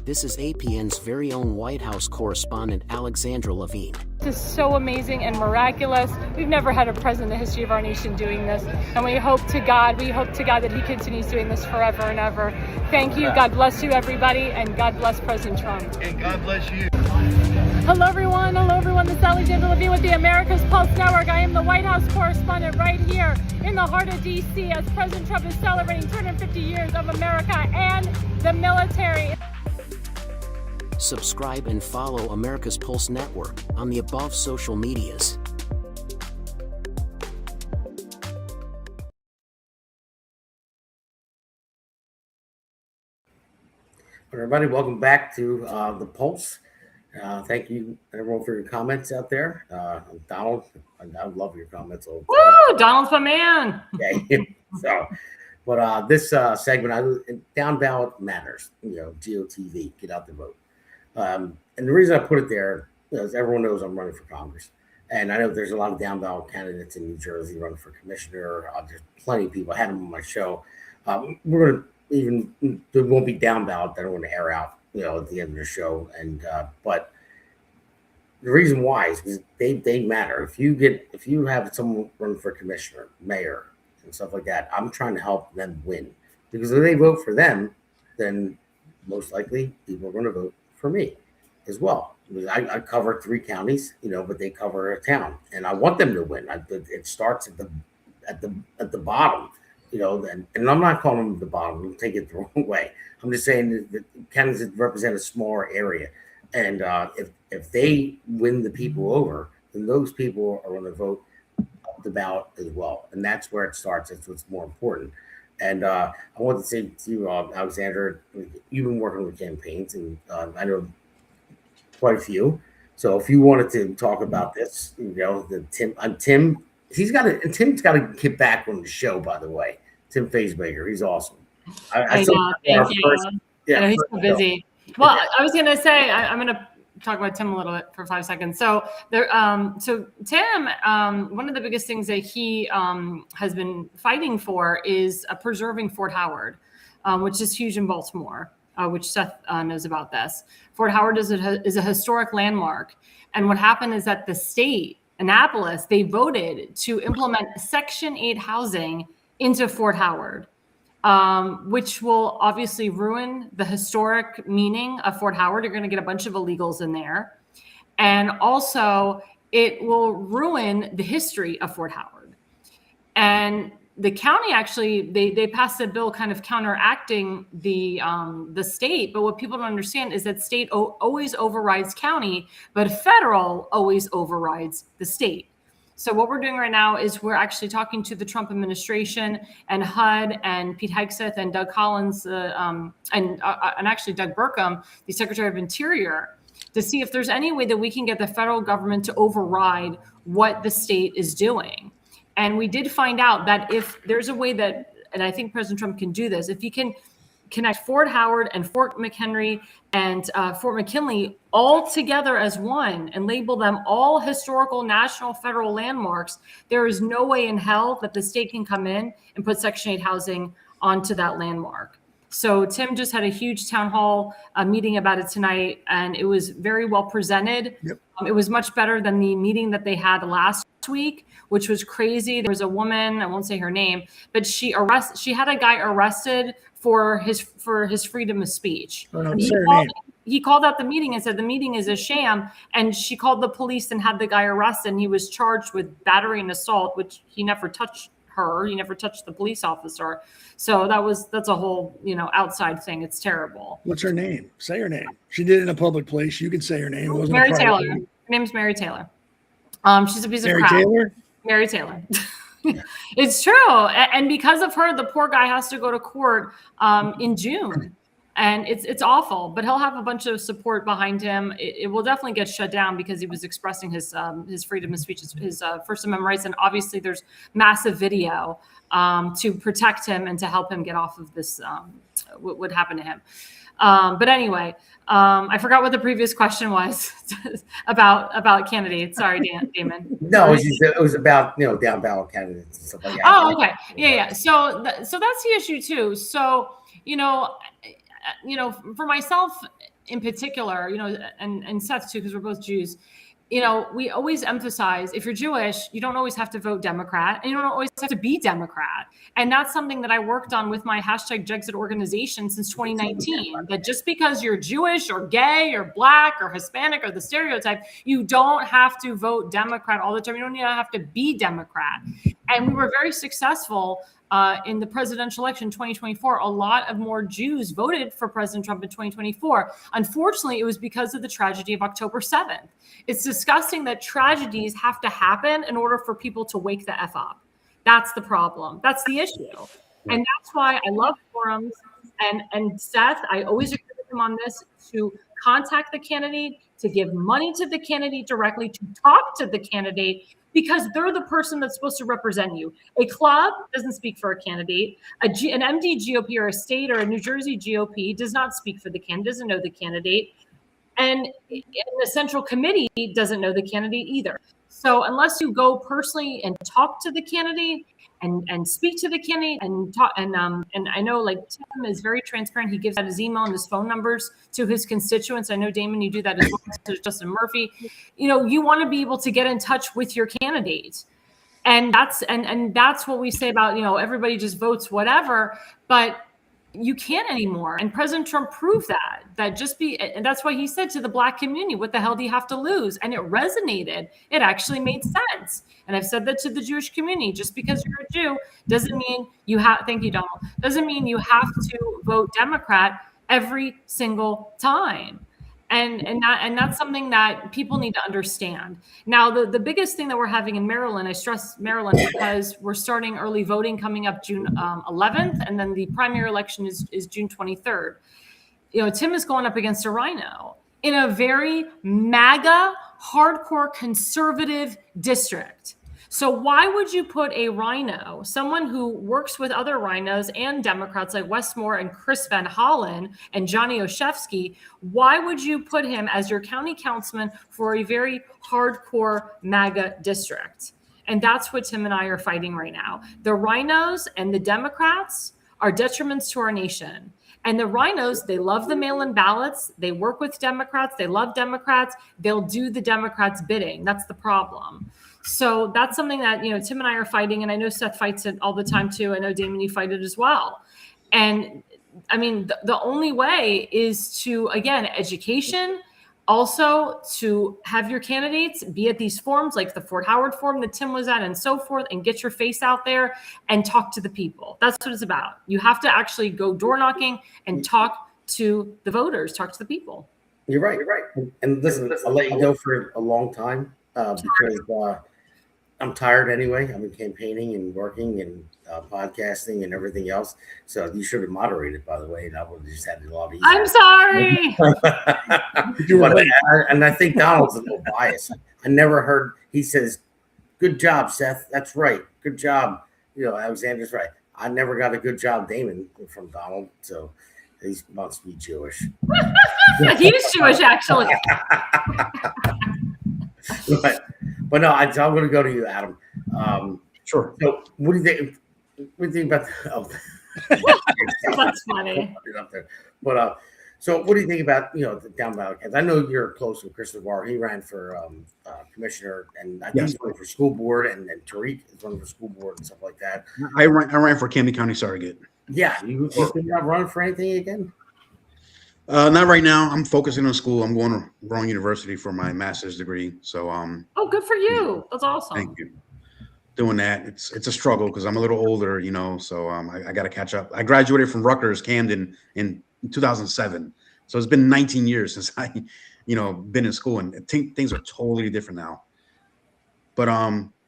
S15: This is APN's very own White House correspondent, Alexandra Levine.
S16: This is so amazing and miraculous. We've never had a president in the history of our nation doing this. And we hope to God that he continues doing this forever and ever. Thank you. God bless you, everybody. And God bless President Trump.
S17: And God bless you.
S16: Hello, everyone. This is Alexandra Levine with the America's Pulse Network. I am the White House correspondent right here in the heart of D.C. as President Trump is celebrating 250 years of America and the military.
S15: Subscribe and follow America's Pulse Network on the above social medias.
S2: Everybody, welcome back to the Pulse. Thank you, everyone, for your comments out there. Donald, I love your comments.
S5: Woo! Donald's my man.
S2: Okay. So, but this segment, down ballot matters. GOTV, get out the vote. And the reason I put it there is everyone knows I'm running for Congress. And I know there's a lot of down ballot candidates in New Jersey running for commissioner. There's plenty of people. I had them on my show. We're going to there won't be down ballot that I want to air out, at the end of the show. And, but the reason why is because they matter. If you have someone running for commissioner, mayor, and stuff like that, I'm trying to help them win. Because if they vote for them, then most likely people are going to vote for me as well. I cover 3 counties, but they cover a town, and I want them to win. It starts at the bottom, and I'm not calling them the bottom. Don't take it the wrong way. I'm just saying that counties that represent a smaller area, and if they win the people over, then those people are going to vote up the ballot as well, and that's where it starts. That's what's more important. And I want to say to you, Alexandra, you've been working with campaigns, and I know quite a few. So if you wanted to talk about this, Tim, Tim's got to get back on the show. By the way, Tim Faisbaker, he's awesome.
S5: I know. Thank you. I know he's so busy. Well, I was going to say I'm going to talk about Tim a little bit for 5 seconds. So there, so Tim, one of the biggest things that he has been fighting for is preserving Fort Howard, which is huge in Baltimore, which Seth knows about this. Fort Howard is a historic landmark. And what happened is that the state, Annapolis, they voted to implement Section 8 housing into Fort Howard, which will obviously ruin the historic meaning of Fort Howard. You're going to get a bunch of illegals in there. And also, it will ruin the history of Fort Howard. And the county actually, they passed a bill kind of counteracting the state. But what people don't understand is that state always overrides county, but federal always overrides the state. So what we're doing right now is we're actually talking to the Trump administration and HUD and Pete Hegseth and Doug Collins and actually Doug Burkham, the Secretary of Interior, to see if there's any way that we can get the federal government to override what the state is doing. And we did find out that if there's a way that, and I think President Trump can do this, if he can connect Fort Howard and Fort McHenry and Fort McKinley all together as one and label them all historical national federal landmarks, there is no way in hell that the state can come in and put Section 8 housing onto that landmark. So Tim just had a huge town hall meeting about it tonight, and it was very well presented.
S3: Yep.
S5: It was much better than the meeting that they had last week, which was crazy. There was a woman, I won't say her name, but she had a guy arrested for his freedom of speech. He called out the meeting and said the meeting is a sham, and she called the police and had the guy arrested, and he was charged with battery and assault, which he never touched her. He never touched the police officer. So that's a whole, outside thing. It's terrible.
S3: What's her name? Say her name. She did it in a public place. You can say her name. It wasn't
S5: Mary
S3: a private
S5: Taylor.
S3: meeting.
S5: Her name's Mary Taylor. She's a piece of
S3: Mary
S5: crap.
S3: Taylor?
S5: Mary Taylor. It's true. And because of her, the poor guy has to go to court in June. And it's awful, but he'll have a bunch of support behind him. It will definitely get shut down because he was expressing his freedom of speech, his First Amendment rights. And obviously there's massive video to protect him and to help him get off of this, what happened to him. But anyway, I forgot what the previous question was about candidates. Sorry, Damon.
S2: No, it was about down ballot candidates and stuff like that.
S5: Oh, okay, yeah. So that's the issue too. So for myself in particular, and Seth too, because we're both Jews. We always emphasize if you're Jewish, you don't always have to vote Democrat, and you don't always have to be Democrat. And that's something that I worked on with my #Jexit organization since 2019, that just because you're Jewish or gay or black or Hispanic or the stereotype, you don't have to vote Democrat all the time. You don't even have to be Democrat. And we were very successful in the presidential election 2024. A lot of more Jews voted for President Trump in 2024. Unfortunately, it was because of the tragedy of October 7th. It's disgusting that tragedies have to happen in order for people to wake the F up. That's the problem. That's the issue. And that's why I love forums. And Seth, I always agree with him on this, to contact the candidate, to give money to the candidate directly, to talk to the candidate, because they're the person that's supposed to represent you. A club doesn't speak for a candidate. An MD GOP or a state or a New Jersey GOP does not speak for the candidate, doesn't know the candidate. And the central committee doesn't know the candidate either. So unless you go personally and talk to the candidate and speak to the candidate and talk, and I know Tim is very transparent. He gives out his email and his phone numbers to his constituents. I know, Damon, you do that as well to Justin Murphy. You want to be able to get in touch with your candidate. And that's what we say about, everybody just votes whatever, but you can't anymore. And President Trump proved that and that's why he said to the Black community, what the hell do you have to lose? And it resonated. It actually made sense. And I've said that to the Jewish community. Just because you're a Jew doesn't mean you have, thank you, Donald, doesn't mean you have to vote Democrat every single time. And that's something that people need to understand. Now, the biggest thing that we're having in Maryland, I stress Maryland because we're starting early voting coming up June 11th, and then the primary election is June 23rd. Tim is going up against a rhino in a very MAGA, hardcore conservative district. So why would you put a rhino, someone who works with other rhinos and Democrats like Wes Moore and Chris Van Hollen and Johnny Oshefsky, why would you put him as your county councilman for a very hardcore MAGA district? And that's what Tim and I are fighting right now. The rhinos and the Democrats are detriments to our nation. And the rhinos, they love the mail-in ballots. They work with Democrats. They love Democrats. They'll do the Democrats' bidding. That's the problem. So that's something that, Tim and I are fighting. And I know Seth fights it all the time too. I know, Damon, you fight it as well. And I mean, the only way is to, again, education, also to have your candidates be at these forums like the Fort Howard forum that Tim was at and so forth, and get your face out there and talk to the people. That's what it's about. You have to actually go door knocking and talk to the voters, talk to the people.
S2: You're right. And listen, I'll let you go for a long time because I'm tired anyway. I've been campaigning and working and podcasting and everything else. So you should have moderated, by the way, and I would have just had it a lot easier.
S5: I'm sorry.
S2: And I think Donald's a little biased. I never heard, he says, good job, Seth. That's right. Good job. Alexandra's right. I never got a good job, Damon, from Donald. So, He must be Jewish.
S5: He's Jewish, actually.
S2: but no, I'm going to go to you, Adam.
S4: Sure.
S2: So, what do you think? What do you think about?
S5: That's funny.
S2: But so what do you think about the down ballot? I know you're close with Chris Navarro. He ran for commissioner, and I think he's running for school board, and Tariq is running for school board and stuff like that.
S4: I ran for Camden County surrogate.
S2: Yeah, you not running for anything again?
S4: Not right now. I'm focusing on school. I'm going to Brown University for my master's degree. So
S5: Oh, good for you. That's awesome.
S4: Thank you. Doing that, it's a struggle because I'm a little older, so I got to catch up. I graduated from Rutgers Camden in 2007, so it's been 19 years since I been in school, and things are totally different now. But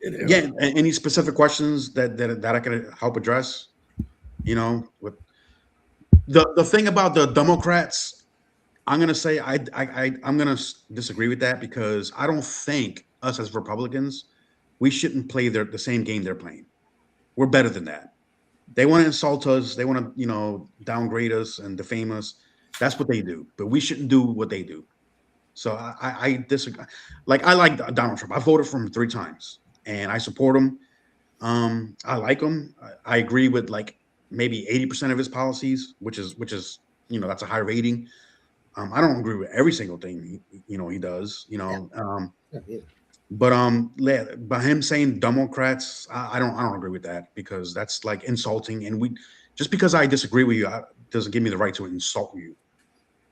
S4: yeah, any specific questions that I could help address? With the thing about the Democrats, I'm gonna say I'm gonna disagree with that, because I don't think us as Republicans, we shouldn't play the same game they're playing. We're better than that. They want to insult us. They want to, downgrade us and defame us. That's what they do. But we shouldn't do what they do. So I disagree. Like, I like Donald Trump. I voted for him 3 times, and I support him. I like him. I agree with like maybe 80% of his policies, which is that's a high rating. I don't agree with every single thing he does. But by him saying Democrats, I don't agree with that, because that's like insulting. And just because I disagree with you doesn't give me the right to insult you.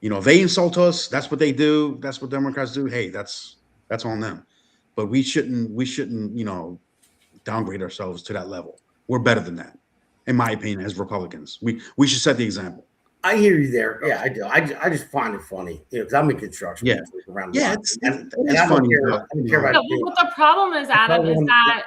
S4: If they insult us, that's what they do. That's what Democrats do. Hey, that's on them. But we shouldn't downgrade ourselves to that level. We're better than that, in my opinion, as Republicans. We should set the example.
S2: I hear you there. Yeah, I do. I just find it funny, because I'm in construction.
S4: Yeah,
S2: around
S4: it's
S2: and
S4: funny.
S2: I don't care about
S5: What the problem is, Adam, is that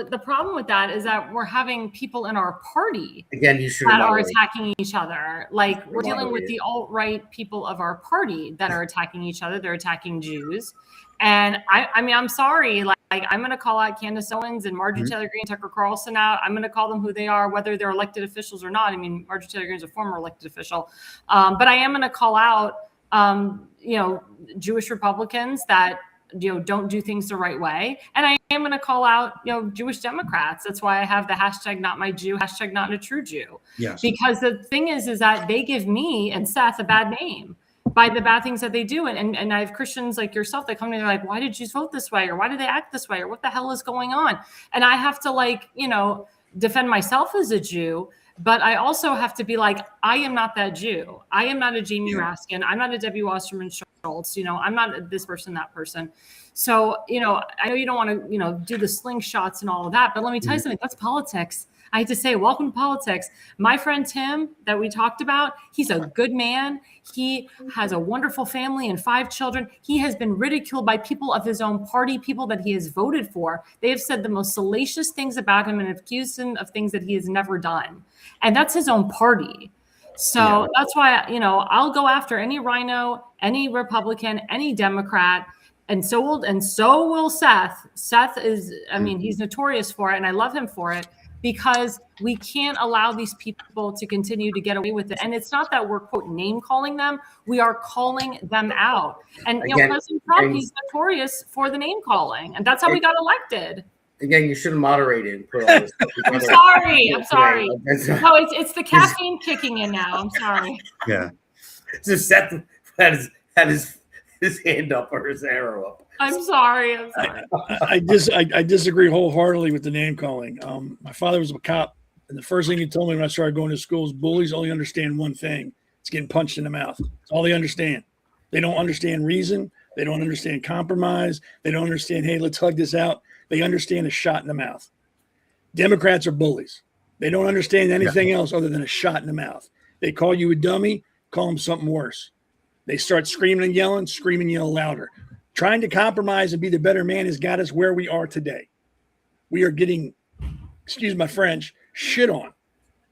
S5: the problem with that is that we're having people in our party
S2: again. You should
S5: that are attacking each other. Like, we're dealing with the alt-right people of our party that are attacking each other. They're attacking Jews, and I mean, I'm sorry. Like, I'm going to call out Candace Owens and Marjorie Taylor Greene, Tucker Carlson out. I'm going to call them who they are, whether they're elected officials or not. I mean, Marjorie Taylor Greene is a former elected official. But I am going to call out, Jewish Republicans that, don't do things the right way. And I am going to call out, Jewish Democrats. That's why I have the hashtag not my Jew, hashtag not a true Jew.
S4: Yes.
S5: Because the thing is that they give me and Seth a bad name by the bad things that they do. And I have Christians like yourself that come to me like, why did Jews vote this way? Or why did they act this way? Or what the hell is going on? And I have to defend myself as a Jew, but I also have to be like, I am not that Jew. I am not a Jamie Raskin. I'm not a Debbie Wasserman Schultz. I'm not this person, that person. So, I know you don't want to, do the slingshots and all of that, but let me tell you something, that's politics. I hate to say, welcome to politics. My friend Tim that we talked about, he's a good man. He has a wonderful family and 5 children. He has been ridiculed by people of his own party, people that he has voted for. They have said the most salacious things about him and accused him of things that he has never done. And that's his own party. So that's why, I'll go after any rhino, any Republican, any Democrat. And so will Seth. Seth is, he's notorious for it, and I love him for it, because we can't allow these people to continue to get away with it. And it's not that we're, quote, name calling them. We are calling them out. And, President Trump, he's notorious for the name calling. And that's how we got elected.
S2: Again, you should have moderated and put all this stuff together.
S5: I'm sorry. No, it's the caffeine kicking in now. I'm sorry.
S4: Yeah.
S2: Just Seth had his hand up or his arrow up.
S5: I'm sorry.
S3: I disagree wholeheartedly with the name calling. My father was a cop, and the first thing he told me when I started going to school is bullies only understand one thing: it's getting punched in the mouth. That's all they understand. They don't understand reason. They don't understand compromise. They don't understand, hey, let's hug this out. They understand a shot in the mouth. Democrats are bullies. They don't understand anything else other than a shot in the mouth. They call you a dummy, call them something worse. They start screaming and yelling, scream and yell louder. Trying to compromise and be the better man has got us where we are today. We are getting, excuse my French, shit on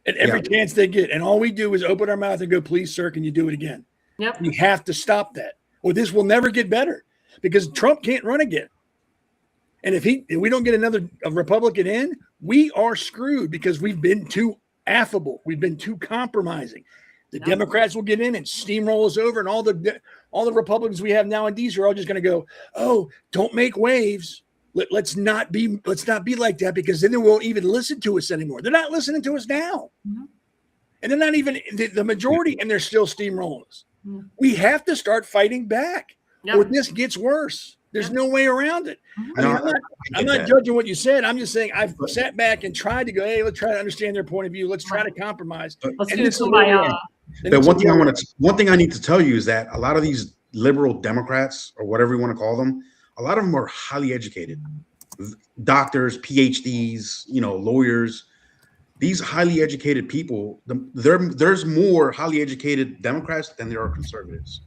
S3: at every chance they get. And all we do is open our mouth and go, please, sir, can you do it again?
S5: Yep.
S3: We have to stop that, or this will never get better, because Trump can't run again. And if we don't get another Republican in, we are screwed, because we've been too affable. We've been too compromising. The Democrats will get in and steamroll us over, and all the Republicans we have nowadays are all just going to go, "Oh, don't make waves. Let's not be like that, because then they won't even listen to us anymore." They're not listening to us now, and they're not even the majority, and they're still steamrolling us. We have to start fighting back, or this gets worse. There's no way around it. I'm not judging what you said. I'm just saying I've sat back and tried to go, hey, let's try to understand their point of view. Let's try to compromise.
S5: Let's do kumbaya.
S4: But one thing I need to tell you is that a lot of these liberal Democrats, or whatever you want to call them, a lot of them are highly educated, doctors, PhDs, lawyers. These highly educated people, there's more highly educated Democrats than there are conservatives.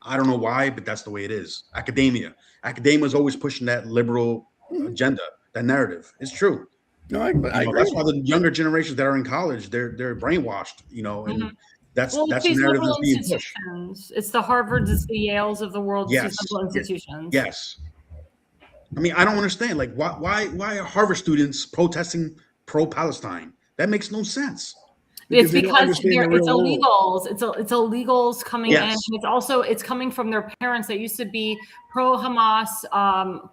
S4: I don't know why, but that's the way it is. Academia is always pushing that liberal agenda, that narrative. It's true.
S3: No, I agree.
S4: That's why the younger generations that are in college, they're brainwashed, and that's the narrative that's being pushed.
S5: It's the Harvards, it's the Yales of the world.
S4: Yes.
S5: Institutions.
S4: Yes. I mean, I don't understand. Like, why are Harvard students protesting pro-Palestine? That makes no sense.
S5: It's because it's illegals. It's illegals coming in. And it's coming from their parents that used to be pro-Hamas,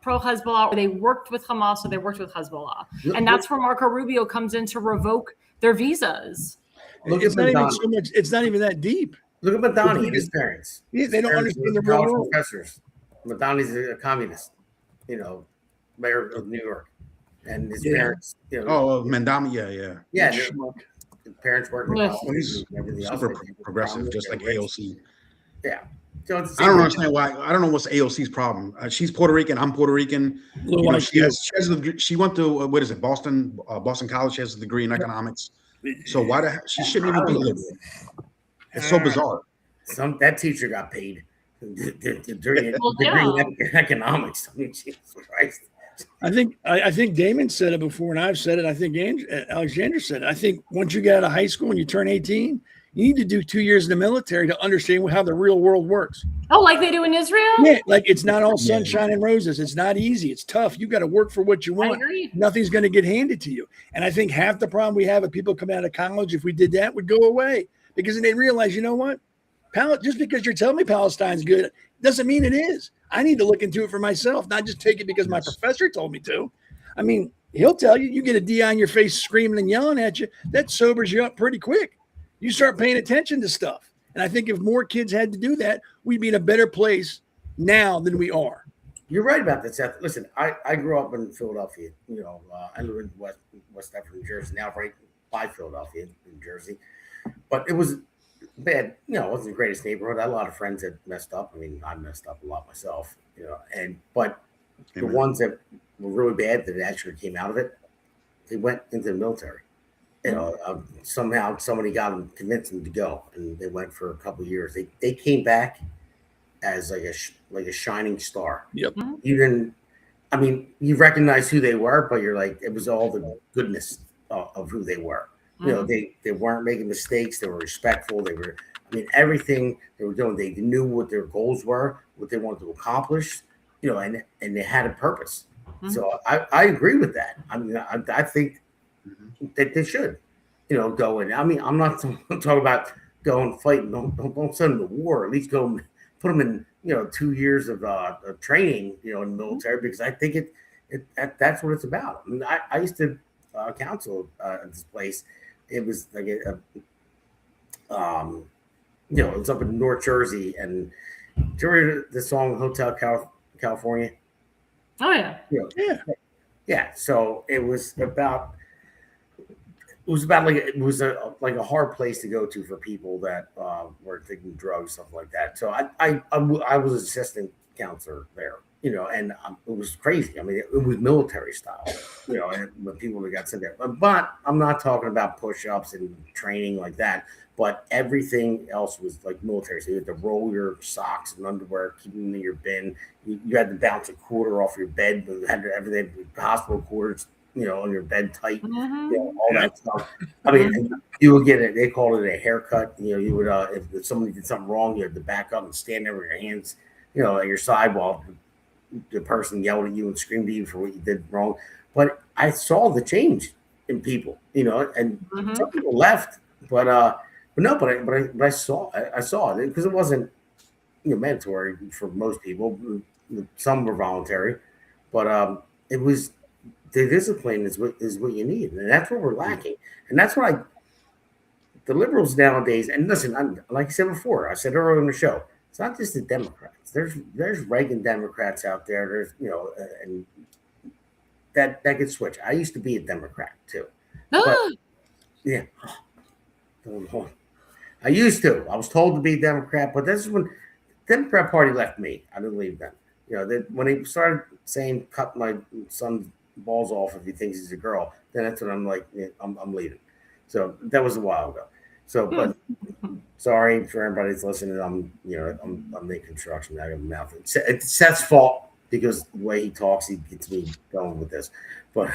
S5: pro-Hezbollah, or they worked with Hamas, or they worked with Hezbollah. And that's where Marco Rubio comes in to revoke their visas.
S3: It's not even that deep.
S2: Look at Madani and his parents.
S3: Yeah, they don't understand the real world.
S2: Professors. Madani's a communist, mayor of New York. And his parents,
S4: Mandami, yeah.
S2: His parents work in
S4: he's super progressive, just like AOC.
S2: Yeah. So
S4: I don't understand why. I don't know what's AOC's problem. She's Puerto Rican. I'm Puerto Rican. She went to Boston College. She has a degree in economics. So she shouldn't even be liberal. It's so bizarre.
S2: That teacher got paid degree in economics. I mean, Jesus Christ.
S3: I think Damon said it before, and I've said it. I think Alexandra said it. I think once you get out of high school and you turn 18, you need to do 2 years in the military to understand how the real world works.
S5: Oh, like they do in Israel?
S3: Yeah, like it's not all sunshine and roses. It's not easy. It's tough. You got to work for what you want.
S5: I agree.
S3: Nothing's going to get handed to you. And I think half the problem we have with people coming out of college, if we did that, would go away, because then they realize, you know what? Just because you're telling me Palestine's good doesn't mean it is. I need to look into it for myself, not just take it because my professor told me to. I mean, he'll tell you, you get a DI on your face screaming and yelling at you, that sobers you up pretty quick. You start paying attention to stuff. And I think if more kids had to do that, we'd be in a better place now than we are.
S2: You're right about that, Seth. Listen, I grew up in Philadelphia. I live in West Africa, New Jersey, now right by Philadelphia, New Jersey. But it was bad. It wasn't the greatest neighborhood. I had a lot of friends that messed up. I mean, I messed up a lot myself, but the ones that were really bad that actually came out of it, they went into the military. Somehow somebody got them, convinced them to go, and they went for a couple of years. They came back as like a shining star.
S3: Yep.
S2: Even, I mean, you recognize who they were, but you're like, it was all the goodness of who they were. They weren't making mistakes. They were respectful. Everything they were doing, they knew what their goals were, what they wanted to accomplish, and they had a purpose. So I agree with that. I mean, I think that they should, go in. I mean, I'm not talking about go and fight. Don't send them to war. At least go put them in, 2 years of training, in the military, because I think that's what it's about. I mean, I used to counsel at this place. It was like it's up in North Jersey, and do you remember the song Hotel California?
S5: Oh yeah.
S2: Yeah. So it was like a hard place to go to for people that were taking drugs, stuff like that. So I was an assistant counselor there, and it was crazy. I mean, it was military style, and when people got sent there. But I'm not talking about push-ups and training like that. But everything else was like military. So you had to roll your socks and underwear, keep them in your bin. You had to bounce a quarter off your bed. You had everything, hospital quarters, on your bed tight, all that stuff. I mean, you would get it. They called it a haircut. You would, if somebody did something wrong, you had to back up and stand there with your hands, at your side while the person yelled at you and screamed at you for what you did wrong. But I saw the change in people, and some people left, but I saw it because it wasn't mandatory for most people. Some were voluntary, but it was the discipline is what you need, and that's what we're lacking, and that's what the liberals nowadays. And listen, like I said before, I said earlier in the show, it's not just the Democrats. There's Reagan Democrats out there. There's and that gets switched. I used to be a Democrat too. But, yeah. I used to. I was told to be a Democrat, but this is when the Democrat Party left me. I didn't leave them. When they started saying cut my son's balls off if he thinks he's a girl, then that's when I'm like, yeah, I'm leaving. So that was a while ago. So, but sorry for everybody that's listening. I'm making construction out of my mouth. It's Seth's fault because the way he talks, he gets me going with this. But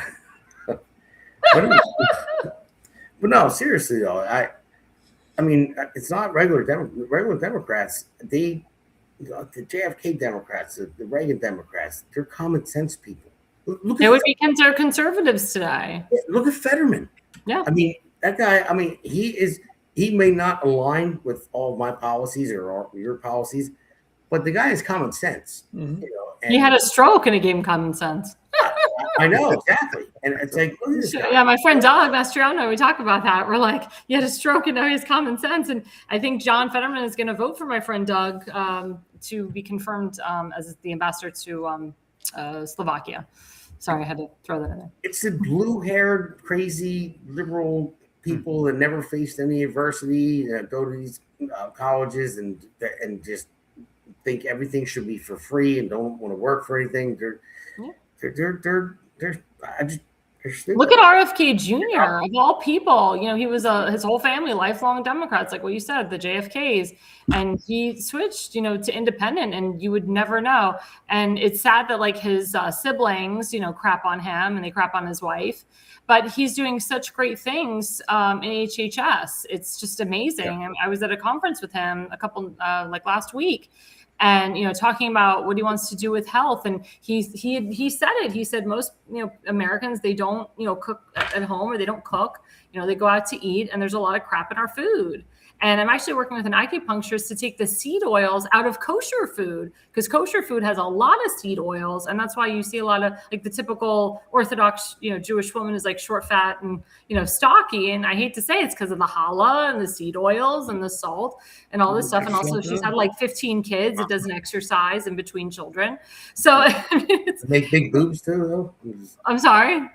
S2: no, seriously though, I mean, it's not regular Democrats. The JFK Democrats, the Reagan Democrats, they're common sense people.
S5: They would be considered conservatives today.
S2: Look at Fetterman.
S5: Yeah.
S2: I mean, that guy, he may not align with all of my policies or your policies, but the guy has common sense.
S5: And he had a stroke and it gave him common sense.
S2: I know, exactly. And it's like, look at this guy.
S5: Yeah, my friend Doug Mastriano, we talk about that. We're like, he had a stroke and now he has common sense. And I think John Fetterman is going to vote for my friend Doug to be confirmed as the ambassador to Slovakia. Sorry, I had to throw that in there.
S2: It's the blue-haired, crazy liberal people that never faced any adversity, that go to these colleges and just think everything should be for free and don't want to work for anything.
S5: Look at RFK Jr. of all people. He was his whole family lifelong Democrats, like what you said, the JFKs, and he switched, to independent, and you would never know. And it's sad that like his siblings, crap on him and they crap on his wife, but he's doing such great things in HHS. It's just amazing. Yeah. I was at a conference with him a couple like last week. And talking about what he wants to do with health, and he said it. He said most Americans, they don't cook at home, or they don't cook. They go out to eat, and there's a lot of crap in our food. And I'm actually working with an acupuncturist to take the seed oils out of kosher food, because kosher food has a lot of seed oils, and that's why you see a lot of like the typical Orthodox Jewish woman is like short, fat, and stocky. And I hate to say it's because of the challah and the seed oils and the salt and all this stuff. And also she's had like 15 kids. It doesn't exercise in between children. So
S2: make big boobs too, though.
S5: I'm sorry.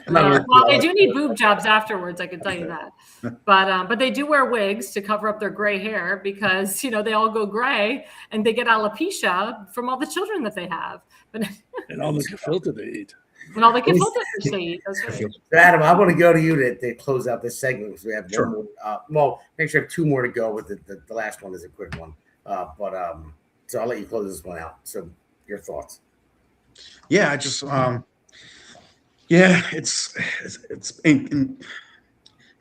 S5: Well, they do need boob jobs afterwards, I can tell you that. But they do wear wigs to cover up their gray hair because they all go gray and they get alopecia from all the children that they have. But
S3: and all the gefilte they eat.
S5: And all the gefilte they eat. That's right.
S2: So Adam, I want to go to you to close out this segment because we have one more. Make sure I have two more to go. With the last one is a quick one. So I'll let you close this one out. So your thoughts?
S4: Yeah, I just. Yeah, it's in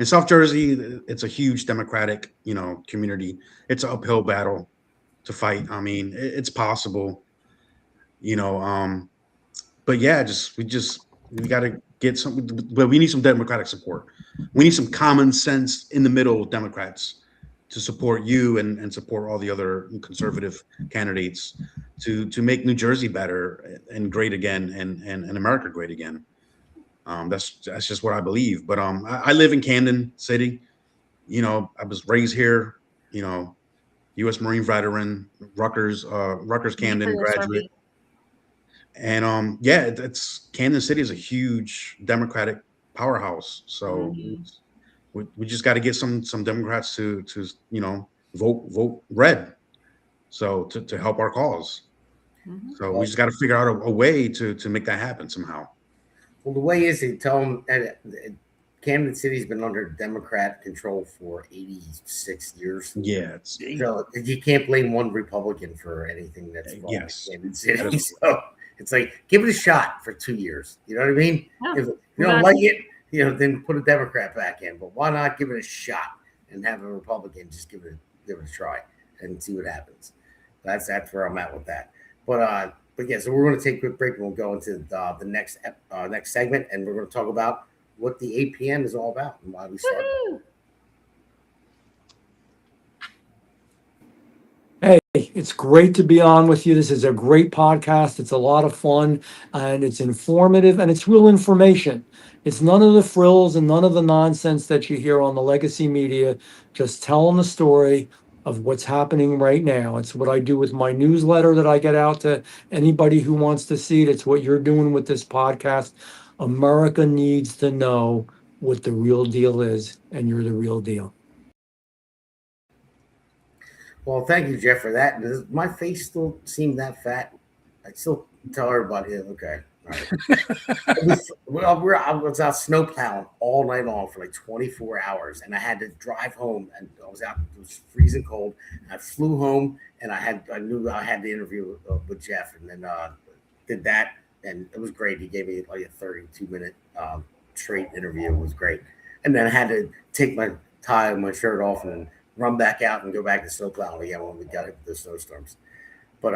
S4: South Jersey. It's a huge Democratic, community. It's an uphill battle to fight. I mean, it's possible, but yeah, we got to get some. But we need some Democratic support. We need some common sense in the middle Democrats to support you and support all the other conservative candidates to make New Jersey better and great again and America great again. That's just what I believe. But I live in Camden City. I was raised here. U.S. Marine veteran, Rutgers Camden graduate. And it's Camden City is a huge Democratic powerhouse. So we just got to get some Democrats to vote red. So to help our cause. Mm-hmm. So we just got to figure out a way to make that happen somehow.
S2: Well, the way is they tell them Camden City's been under Democrat control for 86 years.
S4: Yeah.
S2: So you can't blame one Republican for anything that's wrong in Camden City. So it's like, give it a shot for 2 years. You know what I mean? Yeah. If you don't like it, then put a Democrat back in. But why not give it a shot and have a Republican just give it a try and see what happens? That's where I'm at with that. But but yeah, so we're going to take a quick break and we'll go into the next segment, and we're going to talk about what the APN is all about and why we started.
S17: Hey, it's great to be on with you. This is a great podcast. It's a lot of fun and it's informative and it's real information. It's none of the frills and none of the nonsense that you hear on the legacy media. Just telling the story of what's happening right now. It's what I do with my newsletter that I get out to anybody who wants to see it. It's what you're doing with this podcast. America needs to know what the real deal is, and you're the real deal.
S2: Well, thank you, Jeff, for that. Does my face still seem that fat? I still tell everybody, okay. All right. I was out snow plowing all night long for like 24 hours, and I had to drive home, and I was out. It was freezing cold. I flew home, and I knew I had the interview with Jeff, and then did that, and it was great. He gave me like a 32-minute straight interview. It was great, and then I had to take my tie and my shirt off and run back out and go back to snow plowing again when we got into the snowstorms. But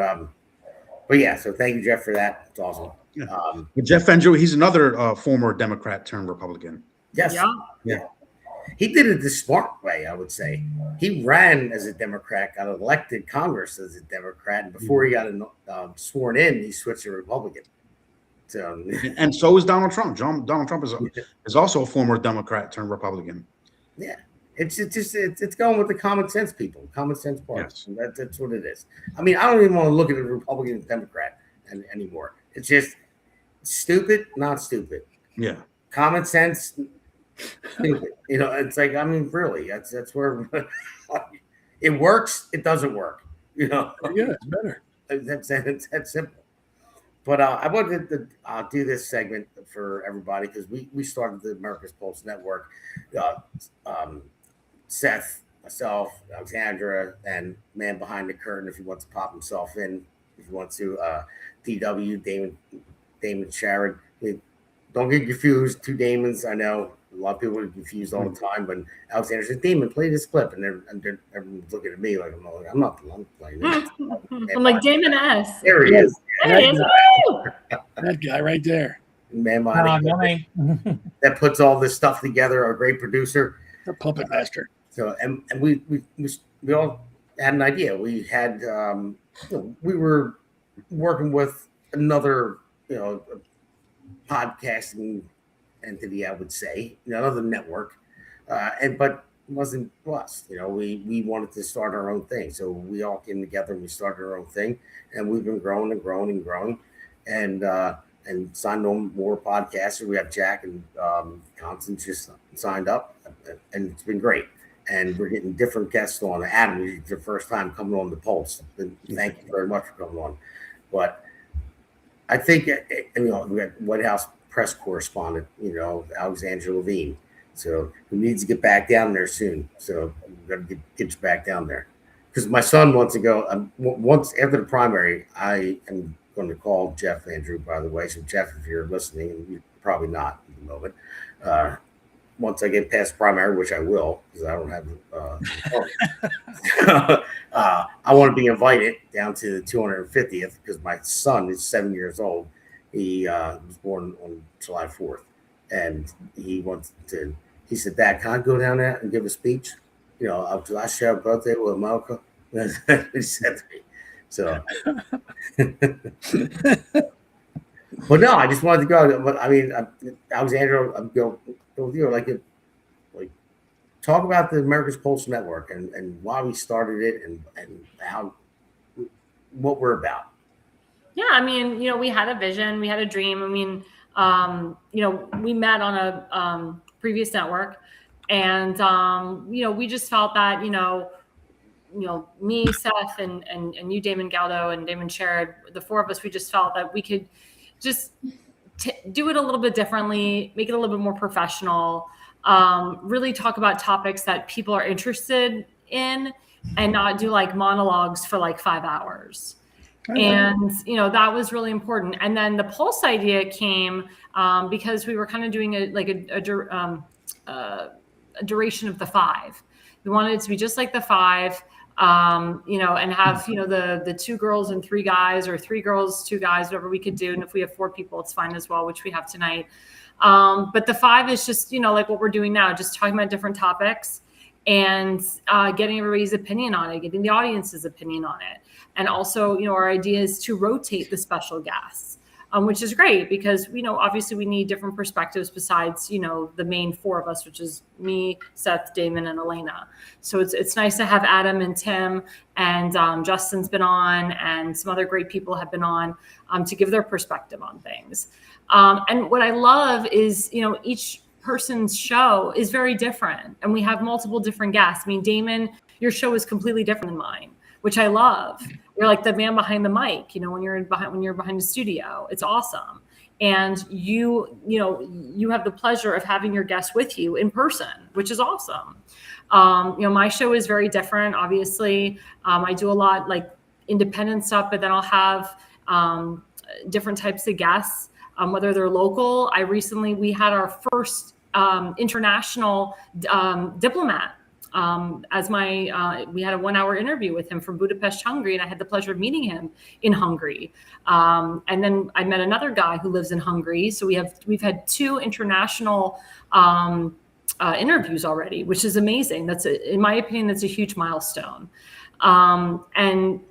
S2: yeah, so thank you, Jeff, for that. It's awesome.
S4: Yeah. Jeff Andrew, he's another former Democrat turned Republican.
S2: Yes. Yeah. He did it the smart way, I would say. He ran as a Democrat, got elected Congress as a Democrat, and before he got sworn in, he switched to Republican. So,
S4: and so is Donald Trump. Donald Trump is also a former Democrat turned Republican.
S2: Yeah. It's going with the common sense people, common sense parts.
S4: Yes.
S2: That's what it is. I mean, I don't even want to look at a Republican and Democrat anymore. It's just stupid, not stupid.
S4: Yeah.
S2: Common sense, stupid. You know, it's like, I mean, really, that's where it works. It doesn't work. You know.
S3: Yeah, it's better.
S2: That's simple. But I wanted to do this segment for everybody because we started the America's Pulse Network. Seth, myself, Alexandra, and man behind the curtain, if he wants to pop himself in, if you want to, DW, Damon Sherrod. Don't get confused, two Damons. I know a lot of people are confused all the time, but Alexandra says, Damon, play this clip. And everyone's looking at me like, I'm not playing this.
S5: I'm like, Damon S.
S2: There he is.
S5: There he is.
S3: That guy right there.
S2: Man behind the curtain that puts all this stuff together, our great producer.
S3: The puppet master.
S2: So and we all had an idea. We had we were working with another podcasting entity, I would say, another network, but it wasn't us. We wanted to start our own thing, so we all came together and we started our own thing, and we've been growing and growing and growing, and signed on more podcasters. We have Jack and Constance just signed up, and it's been great. And we're getting different guests on. Adam, it's your first time coming on the Pulse. Thank you very much for coming on. But I think, we got White House press correspondent, Alexandra Levine. So who needs to get back down there soon. So we've got to get you back down there. Because my son wants to go. Once after the primary, I am going to call Jeff Andrew, by the way. So Jeff, if you're listening, and you're probably not at the moment, once I get past primary, which I will, because I don't have I want to be invited down to the 250th because my son is 7 years old. He was born on July 4th, and he said, Dad, can I go down there and give a speech? I share a birthday with America. He said to me. So, but no, I just wanted to go. But I mean, Alexandra, I'm going with you. Like talk about the America's Pulse Network and why we started it and how what we're about.
S5: Yeah, I mean, we had a vision, we had a dream. I mean, we met on a previous network, and we just felt that me, Seth, and you, Damon Galdo, and Damon Sherrod, the four of us, we just felt that we could just do it a little bit differently, make it a little bit more professional, really talk about topics that people are interested in, and not do like monologues for like 5 hours. And, that was really important. And then the Pulse idea came because we were kind of doing a duration of the 5. We wanted it to be just like the 5. and have, the 2 girls and 3 guys, or 3 girls, 2 guys, whatever we could do. And if we have 4 people, it's fine as well, which we have tonight. But the 5 is just, like what we're doing now, just talking about different topics and getting everybody's opinion on it, getting the audience's opinion on it. And also, our idea is to rotate the special guests, which is great because, obviously we need different perspectives besides, the main 4 of us, which is me, Seth, Damon, and Elena. So it's nice to have Adam and Tim, and Justin's been on, and some other great people have been on to give their perspective on things. And what I love is, each person's show is very different, and we have multiple different guests. I mean, Damon, your show is completely different than mine, which I love. You're like the man behind the mic, when you're behind the studio. It's awesome. And you have the pleasure of having your guests with you in person, which is awesome. My show is very different. Obviously, I do a lot like independent stuff, but then I'll have different types of guests, whether they're local. We had our first international diplomat. We had a 1-hour interview with him from Budapest, Hungary, and I had the pleasure of meeting him in Hungary. And then I met another guy who lives in Hungary. So we've had 2 international interviews already, which is amazing. In my opinion, that's a huge milestone. And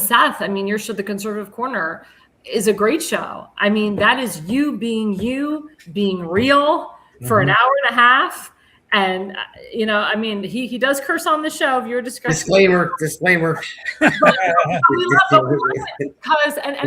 S5: Seth, your show, The Conservative Corner, is a great show. That is you being real for an hour and a half. And, he does curse on the show. Viewer discretion.
S2: Disclaimer.
S5: Because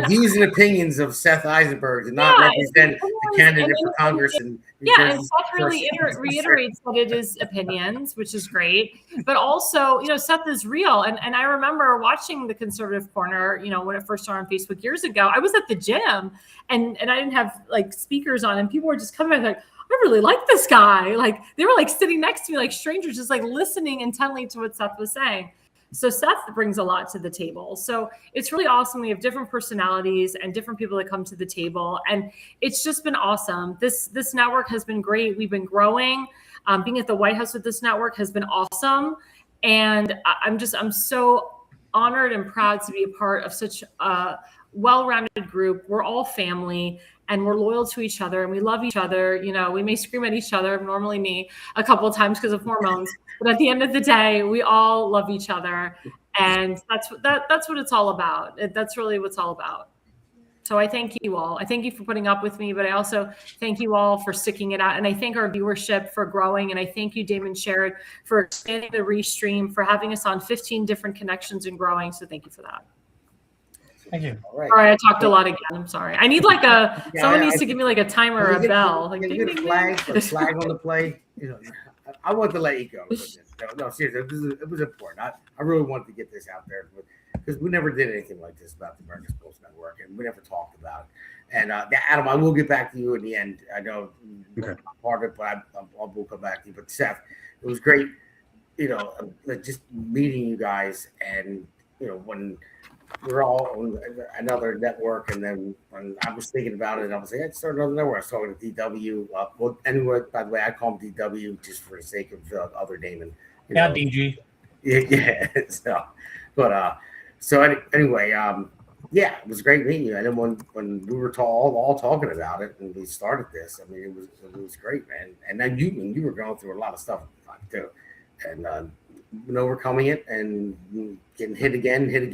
S2: views and opinions of Seth Eisenberg do not represent the candidate for Congress.
S5: And Seth really reiterates that it is opinions, which is great. But also, Seth is real. And I remember watching The Conservative Corner, when it first started on Facebook years ago. I was at the gym and I didn't have like speakers on, and people were just coming like, I really like this guy. Like they were like sitting next to me like strangers, just like listening intently to what Seth was saying. So Seth brings a lot to the table. So it's really awesome. We have different personalities and different people that come to the table. And it's just been awesome. This network has been great. We've been growing. Being at the White House with this network has been awesome. And I'm so honored and proud to be a part of such a well-rounded group. We're all family. And we're loyal to each other, and we love each other. We may scream at each other, normally me, a couple of times because of hormones. But at the end of the day, we all love each other, and that's what it's all about. That's really what it's all about. So I thank you all. I thank you for putting up with me, but I also thank you all for sticking it out. And I thank our viewership for growing. And I thank you, Damon Sherrod, for expanding the restream, for having us on 15 different connections and growing. So thank you for that.
S9: Thank you.
S2: All right.
S5: Sorry, I talked a lot again. I'm sorry. I need like someone needs to give me like a timer or a bell. Like,
S2: you get a flag on the play. I want to let you go. No, seriously, it was important. I really wanted to get this out there because we never did anything like this about the America's Pulse Network, and we never talked about it. And Adam, I will get back to you in the end. I know part of it, but I will come back to you. But Seth, it was great, just meeting you guys, and when we're all on another network, and then when I was thinking about it, I was like, I'd start another network. I was talking to DW. Well, anyway, by the way, I call him DW just for the sake of other Damon.
S9: DG.
S2: Yeah. So anyway, it was great meeting you. And then when we were all talking about it and we started this, it was great, man. And then you were going through a lot of stuff too, and overcoming it and getting hit again, hit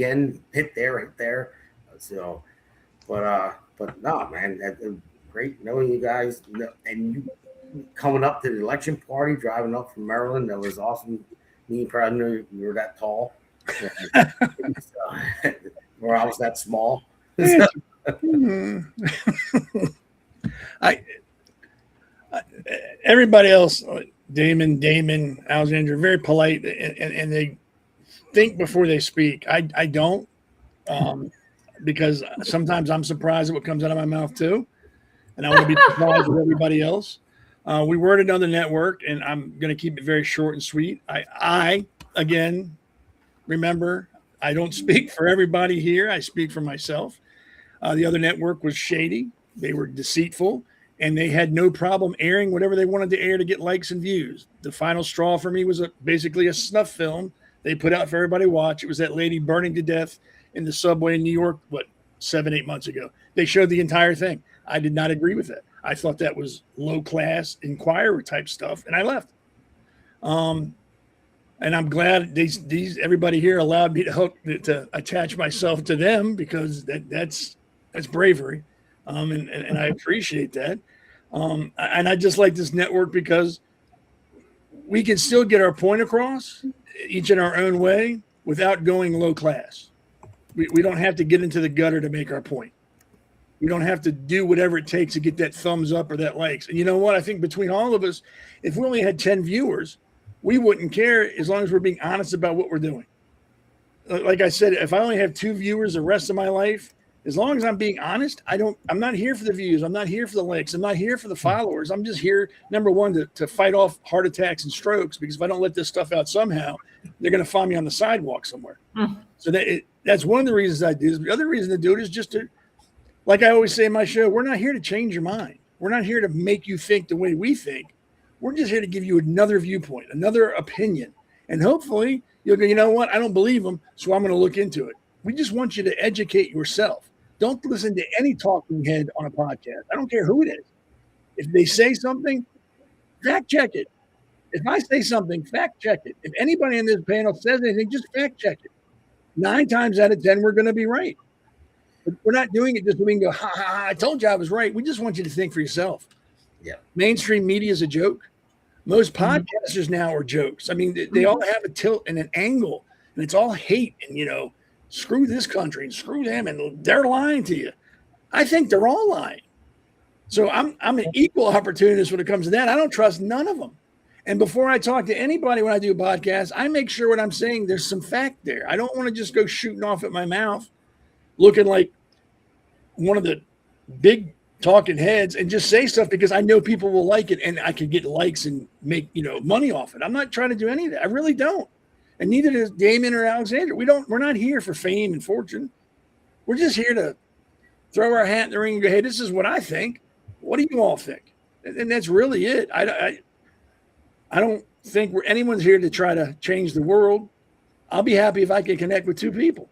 S2: there. So, but no, man, great knowing you guys, and you coming up to the election party, driving up from Maryland. That was awesome. Me probably knew you were that tall, or I was that small.
S3: Everybody else. Damon, Alexandra, very polite, and they think before they speak. I don't, because sometimes I'm surprised at what comes out of my mouth too, and I want to be surprised with everybody else. We were at another network, and I'm going to keep it very short and sweet. I again, remember, I don't speak for everybody here. I speak for myself. The other network was shady. They were deceitful. And they had no problem airing whatever they wanted to air to get likes and views. The final straw for me was basically a snuff film they put out for everybody to watch. It was that lady burning to death in the subway in New York, 7-8 months ago. They showed the entire thing. I did not agree with that. I thought that was low-class Inquirer type stuff, and I left. And I'm glad these everybody here allowed me to attach myself to them, because that's bravery, and I appreciate that. And I just like this network because we can still get our point across, each in our own way, without going low class. We don't have to get into the gutter to make our point. We don't have to do whatever it takes to get that thumbs up or that likes. And you know what? I think between all of us, if we only had 10 viewers, we wouldn't care, as long as we're being honest about what we're doing. Like I said, if I only have 2 viewers the rest of my life, as long as I'm being honest, I'm not here for the views. I'm not here for the likes. I'm not here for the followers. I'm just here, number one, to fight off heart attacks and strokes, because if I don't let this stuff out somehow, they're going to find me on the sidewalk somewhere. So that's one of the reasons I do this. The other reason to do it is just to, like I always say in my show, we're not here to change your mind. We're not here to make you think the way we think. We're just here to give you another viewpoint, another opinion. And hopefully you'll go, you know what? I don't believe them, so I'm going to look into it. We just want you to educate yourself. Don't listen to any talking head on a podcast. I don't care who it is. If they say something, fact check it. If I say something, fact check it. If anybody in this panel says anything, just fact check it. 9 times out of 10, we're going to be right. But we're not doing it just so we can go, ha, ha, ha, I told you I was right. We just want you to think for yourself.
S2: Yeah.
S3: Mainstream media is a joke. Most podcasters now are jokes. I mean, they all have a tilt and an angle, and it's all hate and, screw this country and screw them, and they're lying to you. I think they're all lying. So I'm an equal opportunist when it comes to that. I don't trust none of them. And before I talk to anybody when I do a podcast, I make sure what I'm saying, there's some fact there. I don't want to just go shooting off at my mouth, looking like one of the big talking heads and just say stuff because I know people will like it and I can get likes and make, money off it. I'm not trying to do any of that. I really don't. And neither does Damon or Alexandra. We're not here for fame and fortune. We're just here to throw our hat in the ring and go, hey, this is what I think. What do you all think? And that's really it. I don't think anyone's here to try to change the world. I'll be happy if I can connect with 2 people.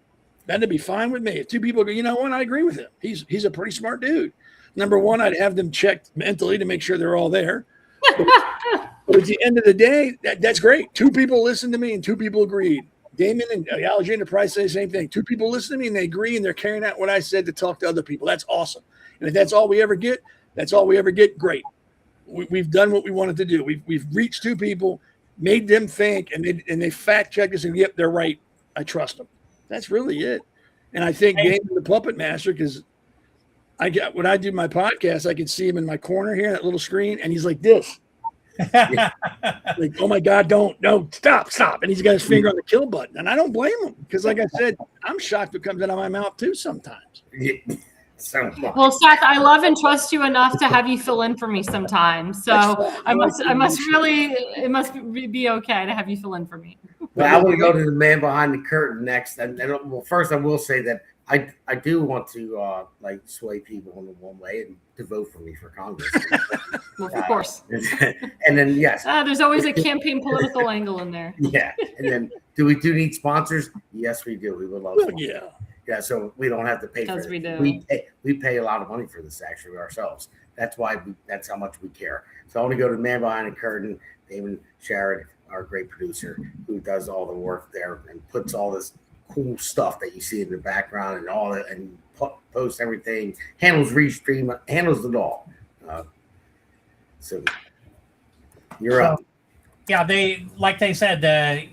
S3: That'd be fine with me. If 2 people go, you know what? I agree with him. He's a pretty smart dude. Number one, I'd have them checked mentally to make sure they're all there. But at the end of the day, that's great. 2 people listened to me and 2 people agreed. Damon and Alexandra probably say the same thing. 2 people listen to me and they agree and they're carrying out what I said to talk to other people. That's awesome. And if that's all we ever get, that's all we ever get. Great. We've done what we wanted to do. We've reached 2 people, made them think, and they fact checked us and yep, they're right. I trust them. That's really it. And I think Damon the Puppet Master, because when I do my podcast, I can see him in my corner here, that little screen, and he's like this. Like, oh my God, don't stop. And he's got his finger on the kill button. And I don't blame him because, like I said, I'm shocked what comes out of my mouth too sometimes.
S5: Well, Seth, I love and trust you enough to have you fill in for me sometimes. So it must be okay to have you fill in for me.
S2: Well, I want to go to the man behind the curtain next. And well, first I will say that I do want to sway people in the one way and to vote for me for Congress.
S5: Well, of course.
S2: And then yes,
S5: there's always a campaign political angle in there.
S2: Yeah, and then do we need sponsors? Yes, we do. We would love. Yeah. So we don't have to pay for it.
S5: We do.
S2: We pay a lot of money for this actually ourselves. That's why that's how much we care. So I want to go to the man behind the curtain, Damon Sharrod, our great producer, who does all the work there and puts all this cool stuff that you see in the background and all that, and posts everything, handles restream, handles it all. So you're up.
S18: Yeah, they said,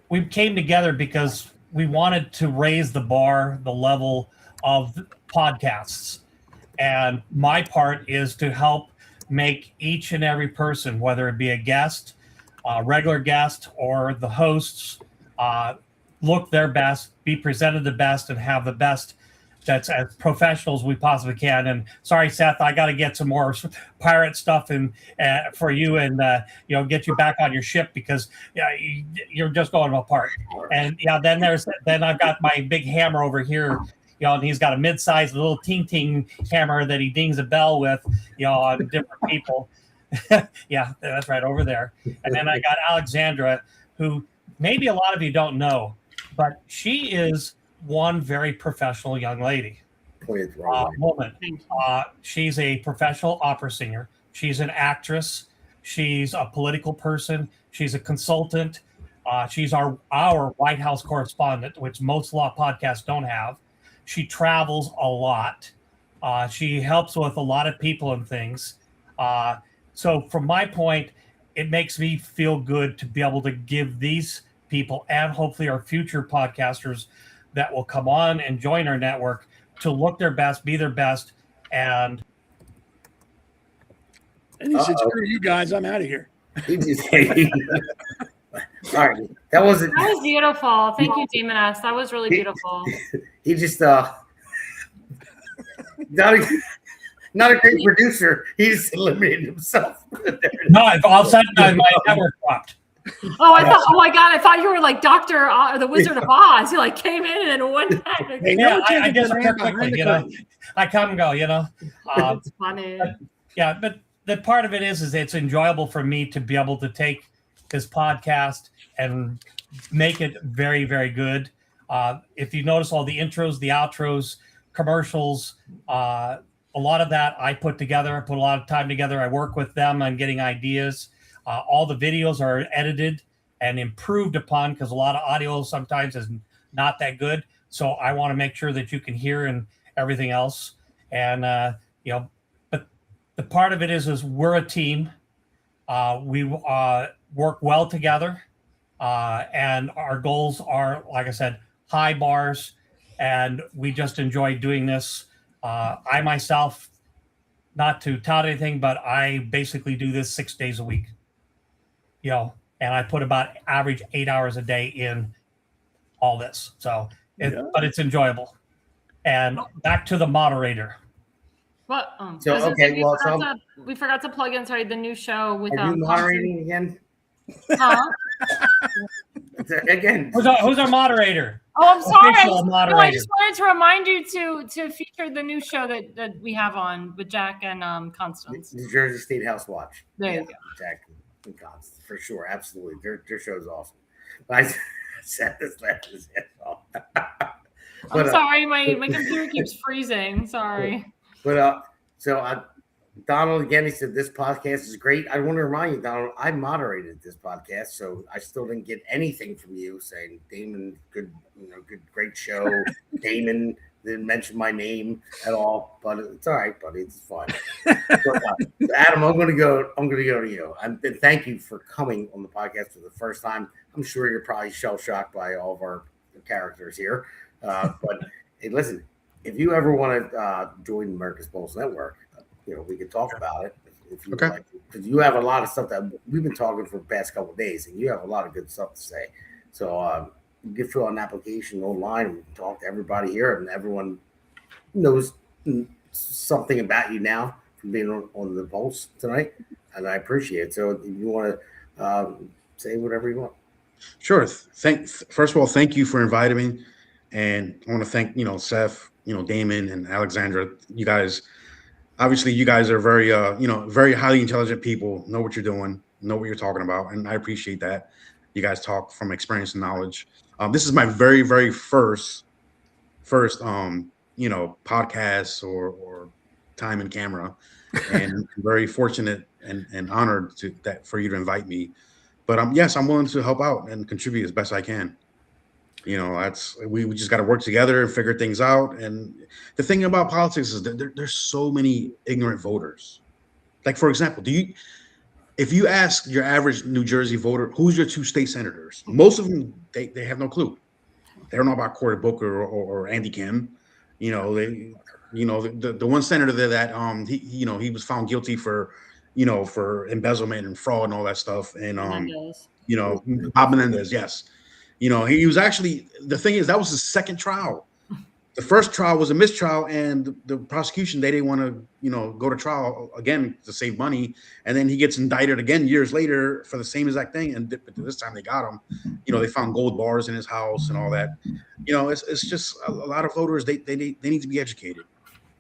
S18: we came together because we wanted to raise the bar, the level of podcasts. And my part is to help make each and every person, whether it be a guest, a regular guest, or the hosts, look their best, be presented the best, and have the best that's as professionals we possibly can. And sorry, Seth, I got to get some more pirate stuff in for you and get you back on your ship because you're just going apart. And then I've got my big hammer over here, and he's got a mid-sized little ting hammer that he dings a bell with, on different people. Yeah, that's right over there. And then I got Alexandra, who maybe a lot of you don't know, but she is one very professional young lady, woman. She's a professional opera singer. She's an actress. She's a political person. She's a consultant. She's our White House correspondent, which most law podcasts don't have. She travels a lot. She helps with a lot of people and things. So from my point, it makes me feel good to be able to give these people and hopefully our future podcasters that will come on and join our network to look their best, be their best. And
S3: he said, screw you guys, I'm out of here.
S2: He just all right, that was
S5: beautiful. Thank you, Damon S. That was really beautiful.
S2: He just not a great producer. He just eliminated himself.
S18: No, all of a sudden my network dropped.
S5: Oh, oh my God! I thought you were like Doctor, the Wizard of Oz. You like came in and went back.
S18: Yeah, I disappear quickly. I come and go.
S5: It's funny.
S18: But the part of it is it's enjoyable for me to be able to take this podcast and make it very, very good. If you notice all the intros, the outros, commercials, a lot of that I put together. I put a lot of time together. I work with them on getting ideas. All the videos are edited and improved upon because a lot of audio sometimes is not that good. So I want to make sure that you can hear and everything else. And, but the part of it is we're a team. We work well together. And our goals are, like I said, high bars. And we just enjoy doing this. I myself, not to tout anything, but I basically do this 6 days a week. And I put about average 8 hours a day in all this. So, but it's enjoyable. And back to the moderator.
S5: What? We forgot to plug in. Sorry, the new show with.
S2: Are you moderating again?
S5: Huh?
S2: Again.
S18: Who's our moderator?
S5: Oh, I'm sorry. I
S18: Moderator.
S5: just wanted to remind you to feature the new show that we have on with Jack and Constance.
S2: New Jersey State House Watch.
S5: There you go.
S2: Jack and Constance, for sure, absolutely. Their show's awesome. But I said this last
S5: I'm sorry, my computer keeps freezing. Sorry.
S2: But Donald, again, he said this podcast is great. I want to remind you, Donald, I moderated this podcast, so I still didn't get anything from you saying, Damon, good, great show. Damon didn't mention my name at all, but it's all right, buddy. It's fine. But, Adam, I'm going to go to you. And thank you for coming on the podcast for the first time. I'm sure you're probably shell-shocked by all of our characters here. But hey, listen, if you ever want to join America's Pulse Network, we could talk about it if you like, because you have a lot of stuff that we've been talking for the past couple of days, and you have a lot of good stuff to say. So you can fill out an application online, and we can talk to everybody here, and everyone knows something about you now from being on the Pulse tonight, and I appreciate it. So if you want to say whatever you want.
S4: Sure. First of all, thank you for inviting me, and I want to thank Seth, Damon, and Alexandra. You guys. Obviously, you guys are very, very highly intelligent people, know what you're doing, know what you're talking about, and I appreciate that. You guys talk from experience and knowledge. This is my very, very first, podcast or time in camera, and I'm very fortunate and honored for you to invite me. But yes, I'm willing to help out and contribute as best I can. We just got to work together and figure things out. And the thing about politics is that there's so many ignorant voters. Like, for example, if you ask your average New Jersey voter, who's your two state senators? Most of them, they have no clue. They don't know about Cory Booker or Andy Kim. The one senator there that he was found guilty for embezzlement and fraud and all that stuff. And Bob Menendez, yes. He was actually, the thing is, that was his second trial. The first trial was a mistrial, and the prosecution, they didn't want to, go to trial again to save money. And then he gets indicted again years later for the same exact thing. And this time they got him. They found gold bars in his house and all that. It's just a lot of voters, they need to be educated.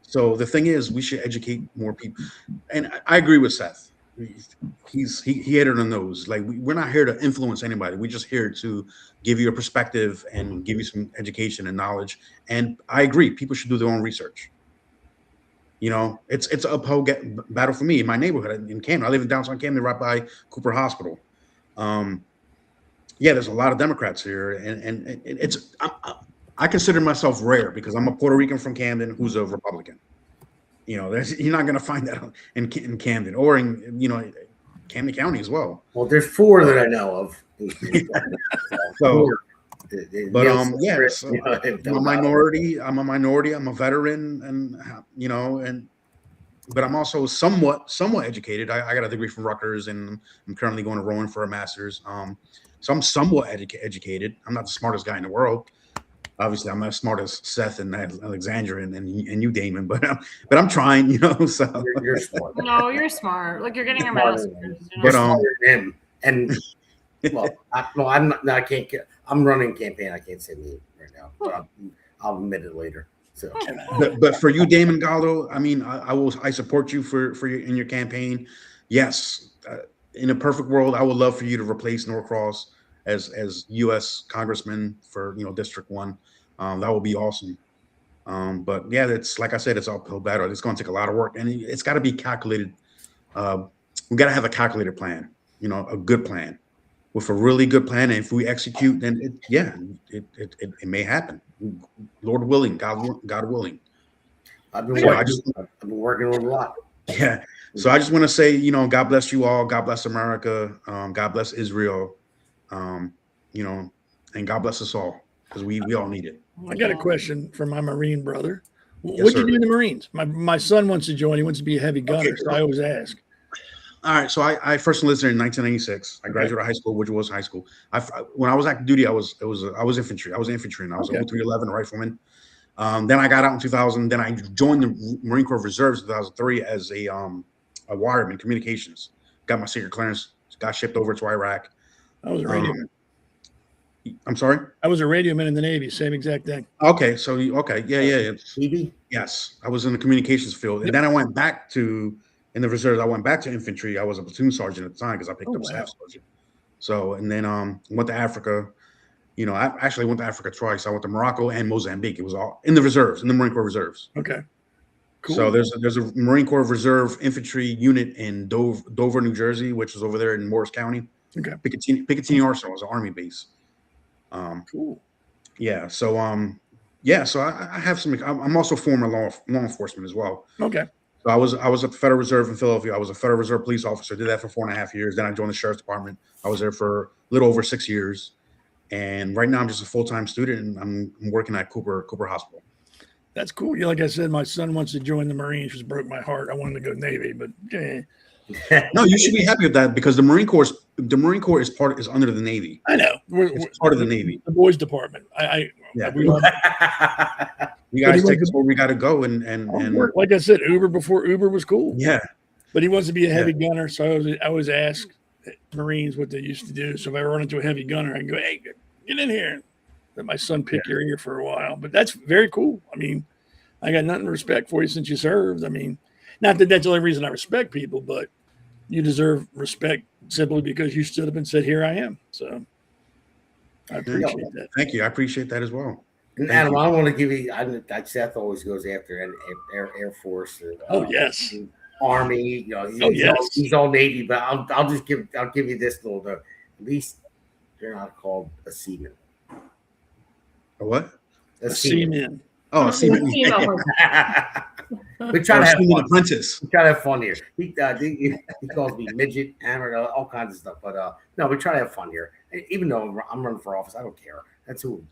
S4: So the thing is, we should educate more people. And I agree with Seth. he hit it on the nose. Like we're not here to influence anybody. We're just here to give you a perspective and give you some education and knowledge. And I agree, people should do their own research. You know, it's an uphill battle for me in my neighborhood in Camden. I live in downtown Camden, right by Cooper Hospital. Yeah, there's a lot of Democrats here, and it's I consider myself rare because I'm a Puerto Rican from Camden who's a Republican. You know, you're not going to find that in Camden or in Camden County as well.
S2: Well, there's 4 that I know of.
S4: So, but
S2: yes,
S4: I'm a minority. I'm a veteran, and but I'm also somewhat educated. I got a degree from Rutgers, and I'm currently going to Rowan for a master's. So I'm somewhat educated. I'm not the smartest guy in the world. Obviously, I'm not as smart as Seth and Alexandra and you, Damon, but I'm trying, So
S2: you're smart.
S5: No, you're smart. Like you're getting your master's.
S2: But smarter than him. And well, I'm not. No, I can't. I'm running a campaign. I can't say me right now, but I'll admit it later. So,
S4: but for you, Damon, Galdo, I mean, I support you for in your campaign. Yes, in a perfect world, I would love for you to replace Norcross as U.S. Congressman for District 1. That would be awesome. But yeah, it's like I said, it's uphill battle. It's going to take a lot of work, and it's got to be calculated. We got to have a calculated plan, a good plan, with a really good plan. And if we execute, then it may happen. Lord willing, God willing.
S2: I've been working on a lot.
S4: Yeah. So I just want to say, God bless you all. God bless America. God bless Israel. And God bless us all, because we all need it.
S3: I got a question for my Marine brother.
S4: Yes,
S3: What do
S4: sir.
S3: you do in the Marines? My son wants to join. He wants to be a heavy gunner, so I always ask.
S4: All right. So I first enlisted in 1996. I graduated high school, which was high school. When I was active duty, I was infantry. I was infantry, and I was a 311 rifleman. Then I got out in 2000. Then I joined the Marine Corps Reserves in 2003 as a wireman, communications. Got my secret clearance. Got shipped over to Iraq.
S3: I was a radioman.
S4: I'm sorry?
S3: I was a radioman in the Navy. Same exact thing.
S4: Okay. So, yeah.
S2: Navy?
S4: Yes. I was in the communications field. And then I went back in the reserves, I went back to infantry. I was a platoon sergeant at the time because I picked up staff sergeant. So, and then went to Africa. I actually went to Africa twice. I went to Morocco and Mozambique. It was all in the reserves, in the Marine Corps Reserves.
S3: Okay. Cool.
S4: So there's a Marine Corps Reserve infantry unit in Dover, New Jersey, which is over there in Morris County.
S3: Okay.
S4: Picatinny Arsenal is an army base.
S3: Cool.
S4: Yeah. So so I have some. I'm also former law enforcement as well.
S3: Okay.
S4: So I was at the Federal Reserve in Philadelphia. I was a Federal Reserve police officer. Did that for 4.5 years. Then I joined the Sheriff's Department. I was there for a little over 6 years. And right now I'm just a full-time student, and I'm working at Cooper Hospital.
S3: That's cool. Yeah, like I said, my son wants to join the Marines, which broke my heart. I wanted to go Navy, but
S4: No, you should be happy with that, because the Marine Corps is under the Navy.
S3: I know.
S4: It's part of the Navy.
S3: The boys department.
S4: You guys take us where we got to go, and
S3: like I said, Uber before Uber was cool.
S4: Yeah.
S3: But he wants to be a heavy gunner, so I always ask Marines what they used to do. So if I run into a heavy gunner, I can go, "Hey, get in here." Let my son pick your ear for a while. But that's very cool. I mean, I got nothing but respect for you since you served. I mean, not that that's the only reason I respect people, but you deserve respect simply because you stood up and said, "Here I am." So I appreciate that.
S4: Thank you. I appreciate that as well.
S2: And Adam, I want to give you. Seth always goes after Air Force.
S3: Yes.
S2: Army. He's all Navy, but I'll give you this little. At least they're not called a seaman.
S4: A what?
S2: A seaman.
S4: Oh, a seaman.
S2: We try to have fun.
S4: Apprentice.
S2: We try to have fun here. He calls me midget, hammer, all kinds of stuff. But no, we try to have fun here. Even though I'm running for office, I don't care. That's who.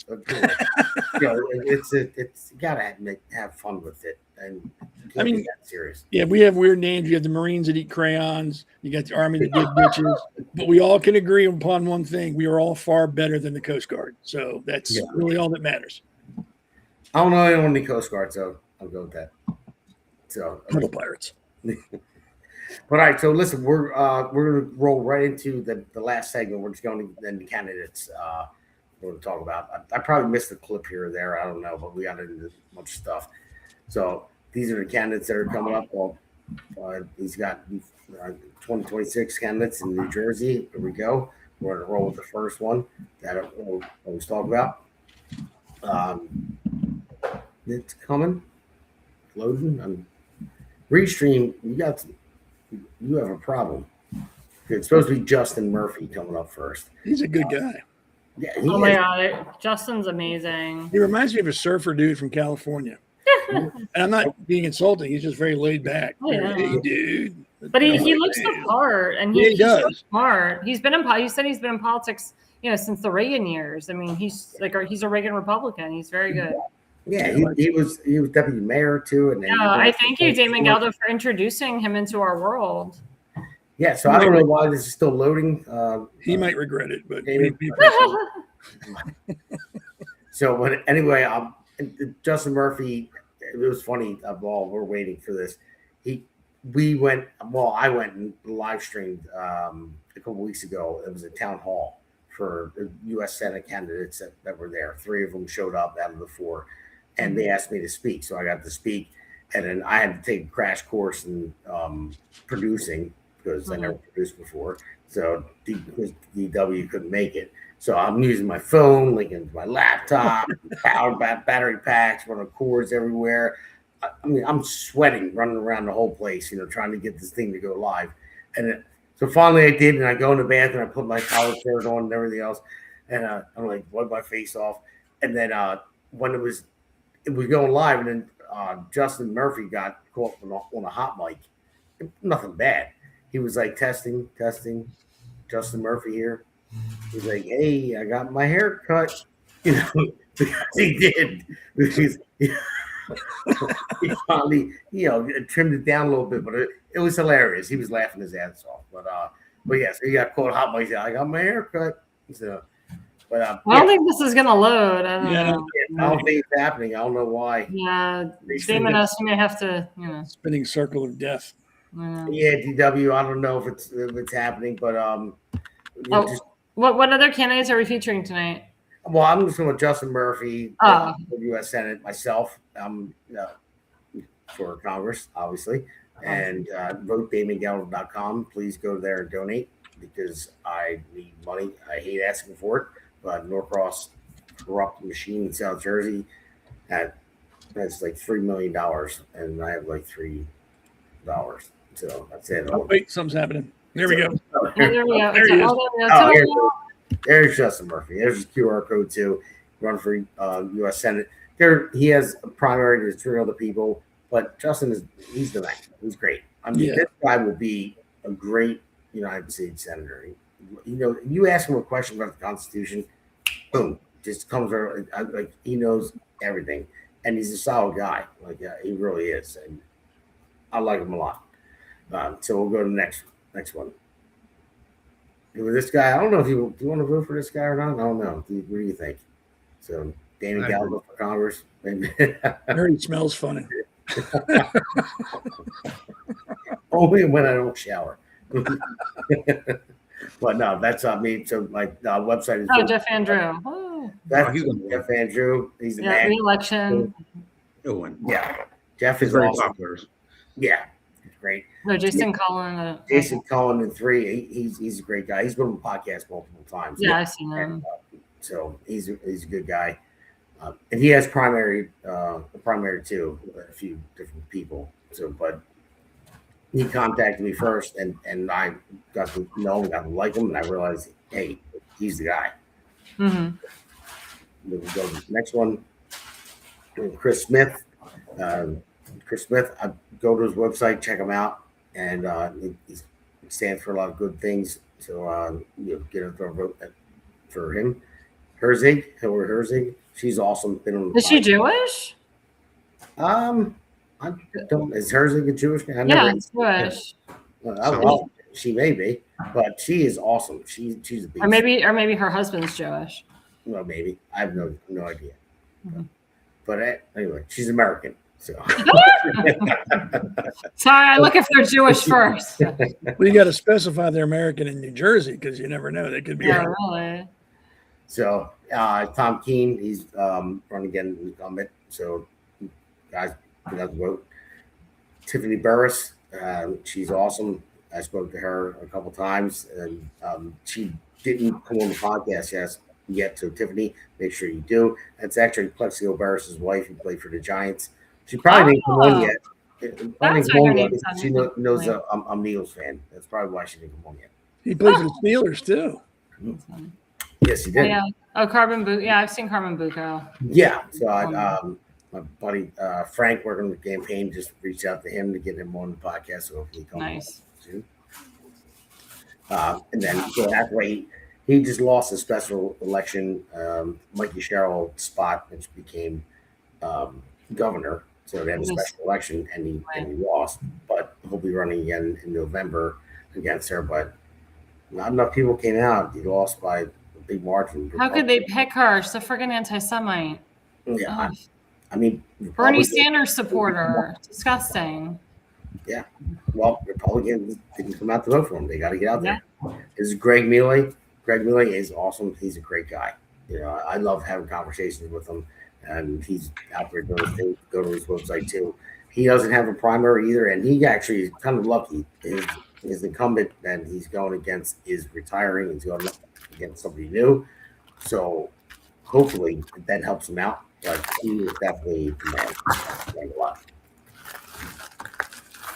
S2: It's you gotta have fun with it, and you can't be that serious.
S3: Yeah, we have weird names. You have the Marines that eat crayons. You got the Army that dig ditches. But we all can agree upon one thing: we are all far better than the Coast Guard. So that's really all that matters.
S2: I don't know anyone in the Coast Guard, so I'll go with that. So
S3: Little pirates.
S2: But all right, so listen, we're gonna roll right into the last segment. We're just going to then the candidates we're going to talk about. I probably missed a clip here or there. I don't know, but we got into a bunch of stuff. So these are the candidates that are coming up. Well, He's got 2026 candidates in New Jersey. Here we go. We're going to roll with the first one that we'll always talk about. It's coming. Loading. Restream, you have a problem. It's supposed to be Justin Murphy coming up first.
S3: He's a good guy.
S2: Yeah,
S5: oh my God, Justin's amazing.
S3: He reminds me of a surfer dude from California. And I'm not being insulting. He's just very laid back.
S5: Oh, yeah.
S3: Hey, dude.
S5: But he looks the part, and
S3: Yeah, he
S5: he's
S3: does.
S5: so smart. He said he's been in politics, since the Reagan years. I mean, he's a Reagan Republican. He's very good.
S2: Yeah, he was deputy mayor too, and then
S5: I thank you, Damon Galdo, for introducing him into our world.
S2: Yeah, so I don't know why this is still loading.
S3: He might regret it, but
S2: so anyway, Justin Murphy. It was funny. We're waiting for this. I went and live streamed a couple weeks ago. It was a town hall for the U.S. Senate candidates that were there. 3 of them showed up out of the 4, and they asked me to speak. So I got to speak, and then I had to take a crash course in producing because I never produced before. So DW couldn't make it. So I'm using my phone, linking to my laptop, power battery packs, running cords everywhere. I mean, I'm sweating, running around the whole place, trying to get this thing to go live. And so finally I did, and I go in the bathroom, I put my collar shirt on and everything else, and I'm like, wipe my face off. And then when it was going live, and then Justin Murphy got caught on a hot mic. Nothing bad. He was like, testing, Justin Murphy here. He's like, hey, I got my hair cut, because he did. Because he finally, trimmed it down a little bit, but it was hilarious. He was laughing his ass off. But yeah, so he got caught hot mic. I got my hair cut. So, but
S5: I don't think this is gonna load. I don't know.
S2: I don't think it's happening. I don't know why.
S5: Yeah, Damon, you may have to,
S3: spinning circle of death.
S2: Yeah, DW. I don't know if it's happening, but
S5: what other candidates are we featuring tonight?
S2: Well, I'm just going with Justin Murphy, for the U.S. Senate, myself, for Congress, obviously, and vote DamonGaldo.com. Please go there and donate because I need money. I hate asking for it, but Norcross corrupt machine in South Jersey that's like $3 million, and I have like $3. So that's it.
S3: Oh, wait, something's happening. There we go.
S5: There we go.
S3: There he is.
S2: There's Justin Murphy. There's his QR code too. Run for U.S. Senate. He has a primary. There's 3 other people, but Justin he's the man. He's great. I mean, this guy will be a great United States senator. You ask him a question about the Constitution, boom, just comes over. Like he knows everything, and he's a solid guy. Like he really is, and I like him a lot. So we'll go to the next one. With this guy, I don't know if do you want to vote for this guy or not? I don't know. What do you think? So Damon Galdo for Congress.
S3: I heard he smells funny.
S2: Only when I don't shower. But no, that's not me. So my website is
S5: Jeff Andrew. Oh.
S2: Jeff Andrew. He's the man.
S5: Re-election.
S2: Yeah, Jeff is
S4: very
S2: awesome.
S4: popular.
S2: Yeah, he's great.
S5: No, Jason Cullen.
S2: Jason Cullen in 3. He's a great guy. He's been on the podcast multiple times.
S5: Yeah, I've seen him.
S2: So he's a good guy, and he has primary too, with a few different people. So, but he contacted me first, and I got to know him, got to like him, and I realized, hey, he's the guy.
S5: Mm-hmm.
S2: We'll go to the next one. Chris Smith. I go to his website, check him out, and he stands for a lot of good things. So get a vote for him. Hillary Herzig, she's awesome.
S5: Is she Jewish?
S2: I don't. Is Herzig a Jewish name?
S5: Yeah, it's Jewish.
S2: Well, she may be, but she is awesome. She's a beast.
S5: Or maybe her husband's Jewish.
S2: Well, maybe I have no idea. Mm-hmm. But anyway, she's American. So
S5: sorry, I look if they're Jewish first.
S3: Well, you got to specify they're American in New Jersey because you never know. They could be.
S5: Yeah, really.
S2: So Tom Keene, he's running again in the incumbent. So guys, we have to vote. Tiffany Burris, She's awesome. I spoke to her a couple times, and she didn't come on the podcast yet. So Tiffany, make sure you do. That's actually Plexio Barris's wife, who played for the Giants. She probably didn't come on yet.
S5: That's why her name's on
S2: She
S5: it.
S2: knows I'm an Eagles fan. That's probably why she didn't come on yet.
S3: He plays for the Steelers too.
S2: Yes, he did.
S5: Yeah. Oh, Carbon Boot. Yeah, I've seen Carbon Buco.
S2: Yeah. So my buddy Frank, working with the campaign, just reached out to him to get him on the podcast. So hopefully he comes
S5: Nice.
S2: soon. And then so that way he just lost a special election, Mikey Sherrill spot, which became governor. So they had a special election, and he lost. But he'll be running again in November against her. But not enough people came out. He lost by a big margin.
S5: How could they pick her? She's a friggin' anti-Semite.
S2: Yeah, I mean,
S5: Bernie Sanders supporter. Disgusting.
S2: Yeah. Well, Republicans didn't come out to vote for him. They got to get out there. This is Greg Mealy. Greg Mealy is awesome. He's a great guy. You know, I love having conversations with him, and he's out there doing his thing. Go to his website too. He doesn't have a primary either, and he actually is kind of lucky. His incumbent that he's going against is retiring. He's going against somebody new, so hopefully that helps him out. But he is definitely the man. A lot.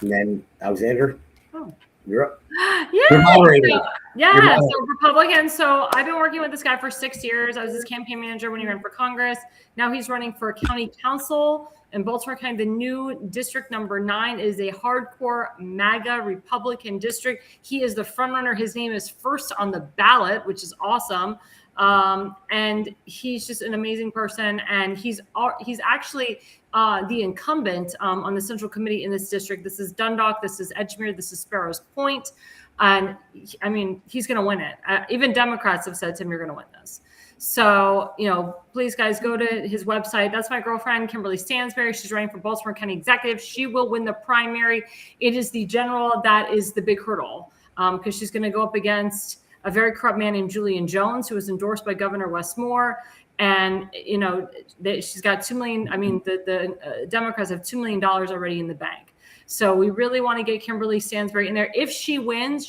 S2: And then Alexandra, you're up.
S5: Yeah. So Republican. So I've been working with this guy for 6 years. I was his campaign manager when he ran for Congress. Now he's running for county council in Baltimore County. The new district number 9 is a hardcore MAGA Republican district. He is the front runner. His name is first on the ballot, which is awesome. And he's just an amazing person. And he's actually the incumbent on the central committee in this district. This is Dundalk. This is Edgemere. This is Sparrows Point. And I mean, he's going to win it. Even Democrats have said to him, you're going to win this. So, you know, please guys go to his website. That's my girlfriend, Kimberly Stansberry. She's running for Baltimore County Executive. She will win the primary. It is the general that is the big hurdle because she's going to go up against a very corrupt man named Julian Jones, who was endorsed by Governor Wes Moore. And, you know, she's got $2 million. I mean, the Democrats have $2 million already in the bank. So we really want to get Kimberly Stansberry in there. If she wins,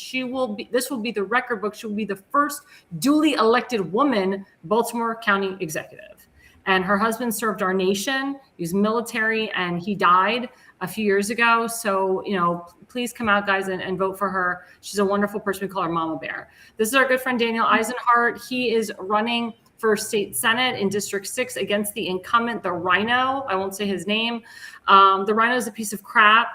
S5: this will be the record book. She will be the first duly elected woman Baltimore County executive. And her husband served our nation. He was military and he died a few years ago. So, you know, please come out, guys, and vote for her. She's a wonderful person. We call her Mama Bear. This is our good friend, Daniel Eisenhart. He is running for state senate in District 6 against the incumbent, the Rhino. I won't say his name. The Rhino is a piece of crap.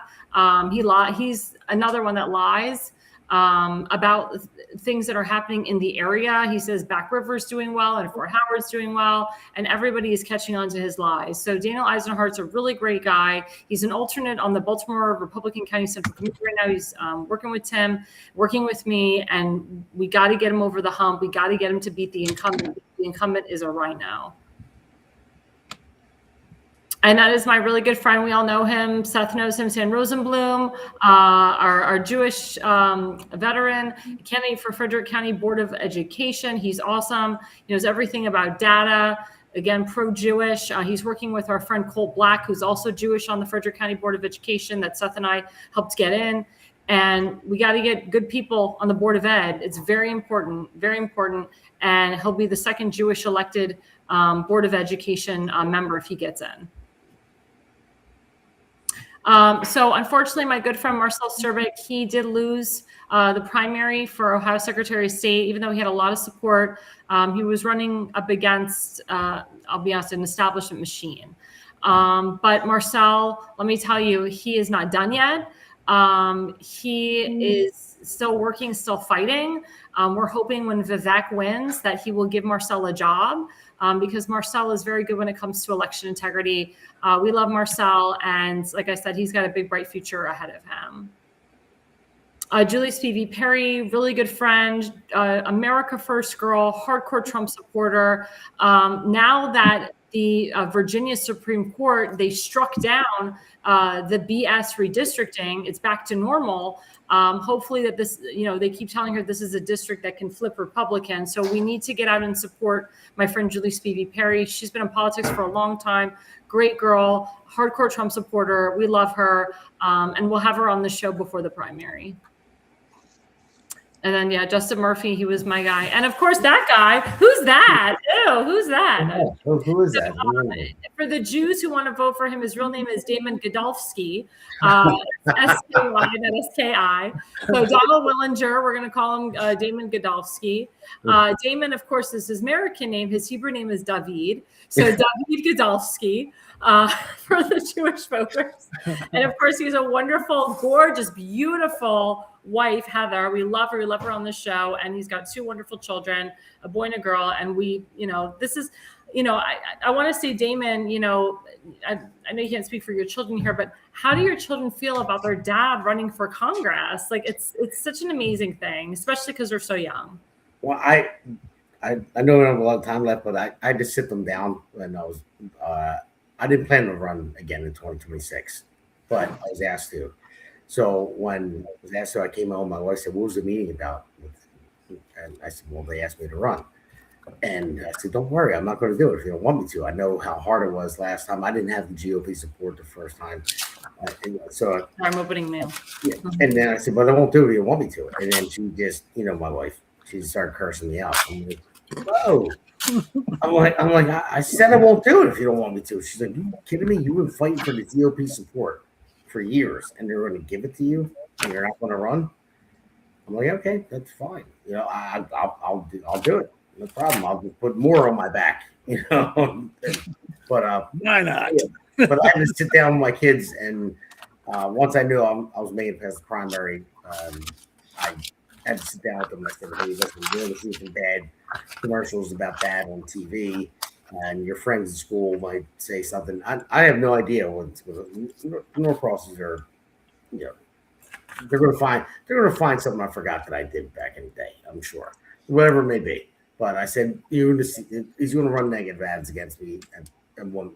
S5: He's another one that lies about things that are happening in the area. He says Back River's doing well and Fort Howard's doing well, and everybody is catching on to his lies. So Daniel Eisenhart's a really great guy. He's an alternate on the Baltimore Republican County Central Committee right now. He's working with Tim, working with me, and we got to get him over the hump. We got to get him to beat the incumbent. The incumbent is a Rhino. And that is my really good friend. We all know him. Seth knows him. Sam Rosenblum, our Jewish veteran, candidate for Frederick County Board of Education. He's awesome. He knows everything about data. Again, pro-Jewish. He's working with our friend Colt Black, who's also Jewish on the Frederick County Board of Education that Seth and I helped get in. And we got to get good people on the Board of Ed. It's very important, very important. And he'll be the second Jewish elected Board of Education member if he gets in. So unfortunately, my good friend Marcel Cervic, he did lose the primary for Ohio Secretary of State, even though he had a lot of support. He was running up against, I'll be honest, an establishment machine. But Marcel, let me tell you, he is not done yet. He is still working, still fighting. We're hoping when Vivek wins that he will give Marcel a job. Because Marcel is very good when it comes to election integrity. We love Marcel, and like I said, he's got a big, bright future ahead of him. Julie Spivey Perry, really good friend, America First girl, hardcore Trump supporter. Now that the Virginia Supreme Court, they struck down the BS redistricting. It's back to normal. Hopefully that this, they keep telling her this is a district that can flip Republican. So we need to get out and support my friend Julie Spivey Perry. She's been in politics for a long time. Great girl, hardcore Trump supporter. We love her. And we'll have her on the show before the primary. And then, Justin Murphy, he was my guy. And of course, that guy, who's that? Ew, who's that?
S2: Who is that?
S5: For the Jews who want to vote for him, his real name is Damon Godolfsky. S-K-Y, not S-K-I. So Donald Willinger, we're going to call him Damon Godolfsky. Damon, of course, is his American name. His Hebrew name is David. So David Godolfsky for the Jewish voters. And of course, he's a wonderful, gorgeous, beautiful wife, Heather. We love her. We love her on the show. And he's got 2 wonderful children, a boy and a girl. And we, this is, I want to say, Damon, I know you can't speak for your children here, but how do your children feel about their dad running for Congress? Like, it's such an amazing thing, especially because they're so young.
S2: Well, I know I have a lot of time left, but I had to sit them down when I was, I didn't plan to run again in 2026, but I was asked to. So when I was asked to, I came home, my wife said, what was the meeting about? And I said, well, they asked me to run. And I said, don't worry, I'm not going to do it if you don't want me to. I know how hard it was last time. I didn't have the GOP support the first time. So
S5: I'm opening mail.
S2: Yeah. And then I said, but I won't do it if you want me to. And then she just, my wife, she started cursing me out. I'm like, whoa. I'm like, I said I won't do it if you don't want me to. She's like, you kidding me? You've been fighting for the GOP support for years, and they're going to give it to you, and you're not going to run. I'm like, okay, that's fine. I'll do it. No problem. I'll just put more on my back. But
S3: why not?
S2: Yeah. But I had to sit down with my kids, and once I knew I was making it past the primary, I had to sit down with them. I said, hey, listen, you're going to see some bad commercials about that on TV, and your friends at school might say something. I have no idea what's going to. Norcrosses are, they're going to find something I forgot that I did back in the day. I'm sure, whatever it may be. But I said he's going to run negative ads against me at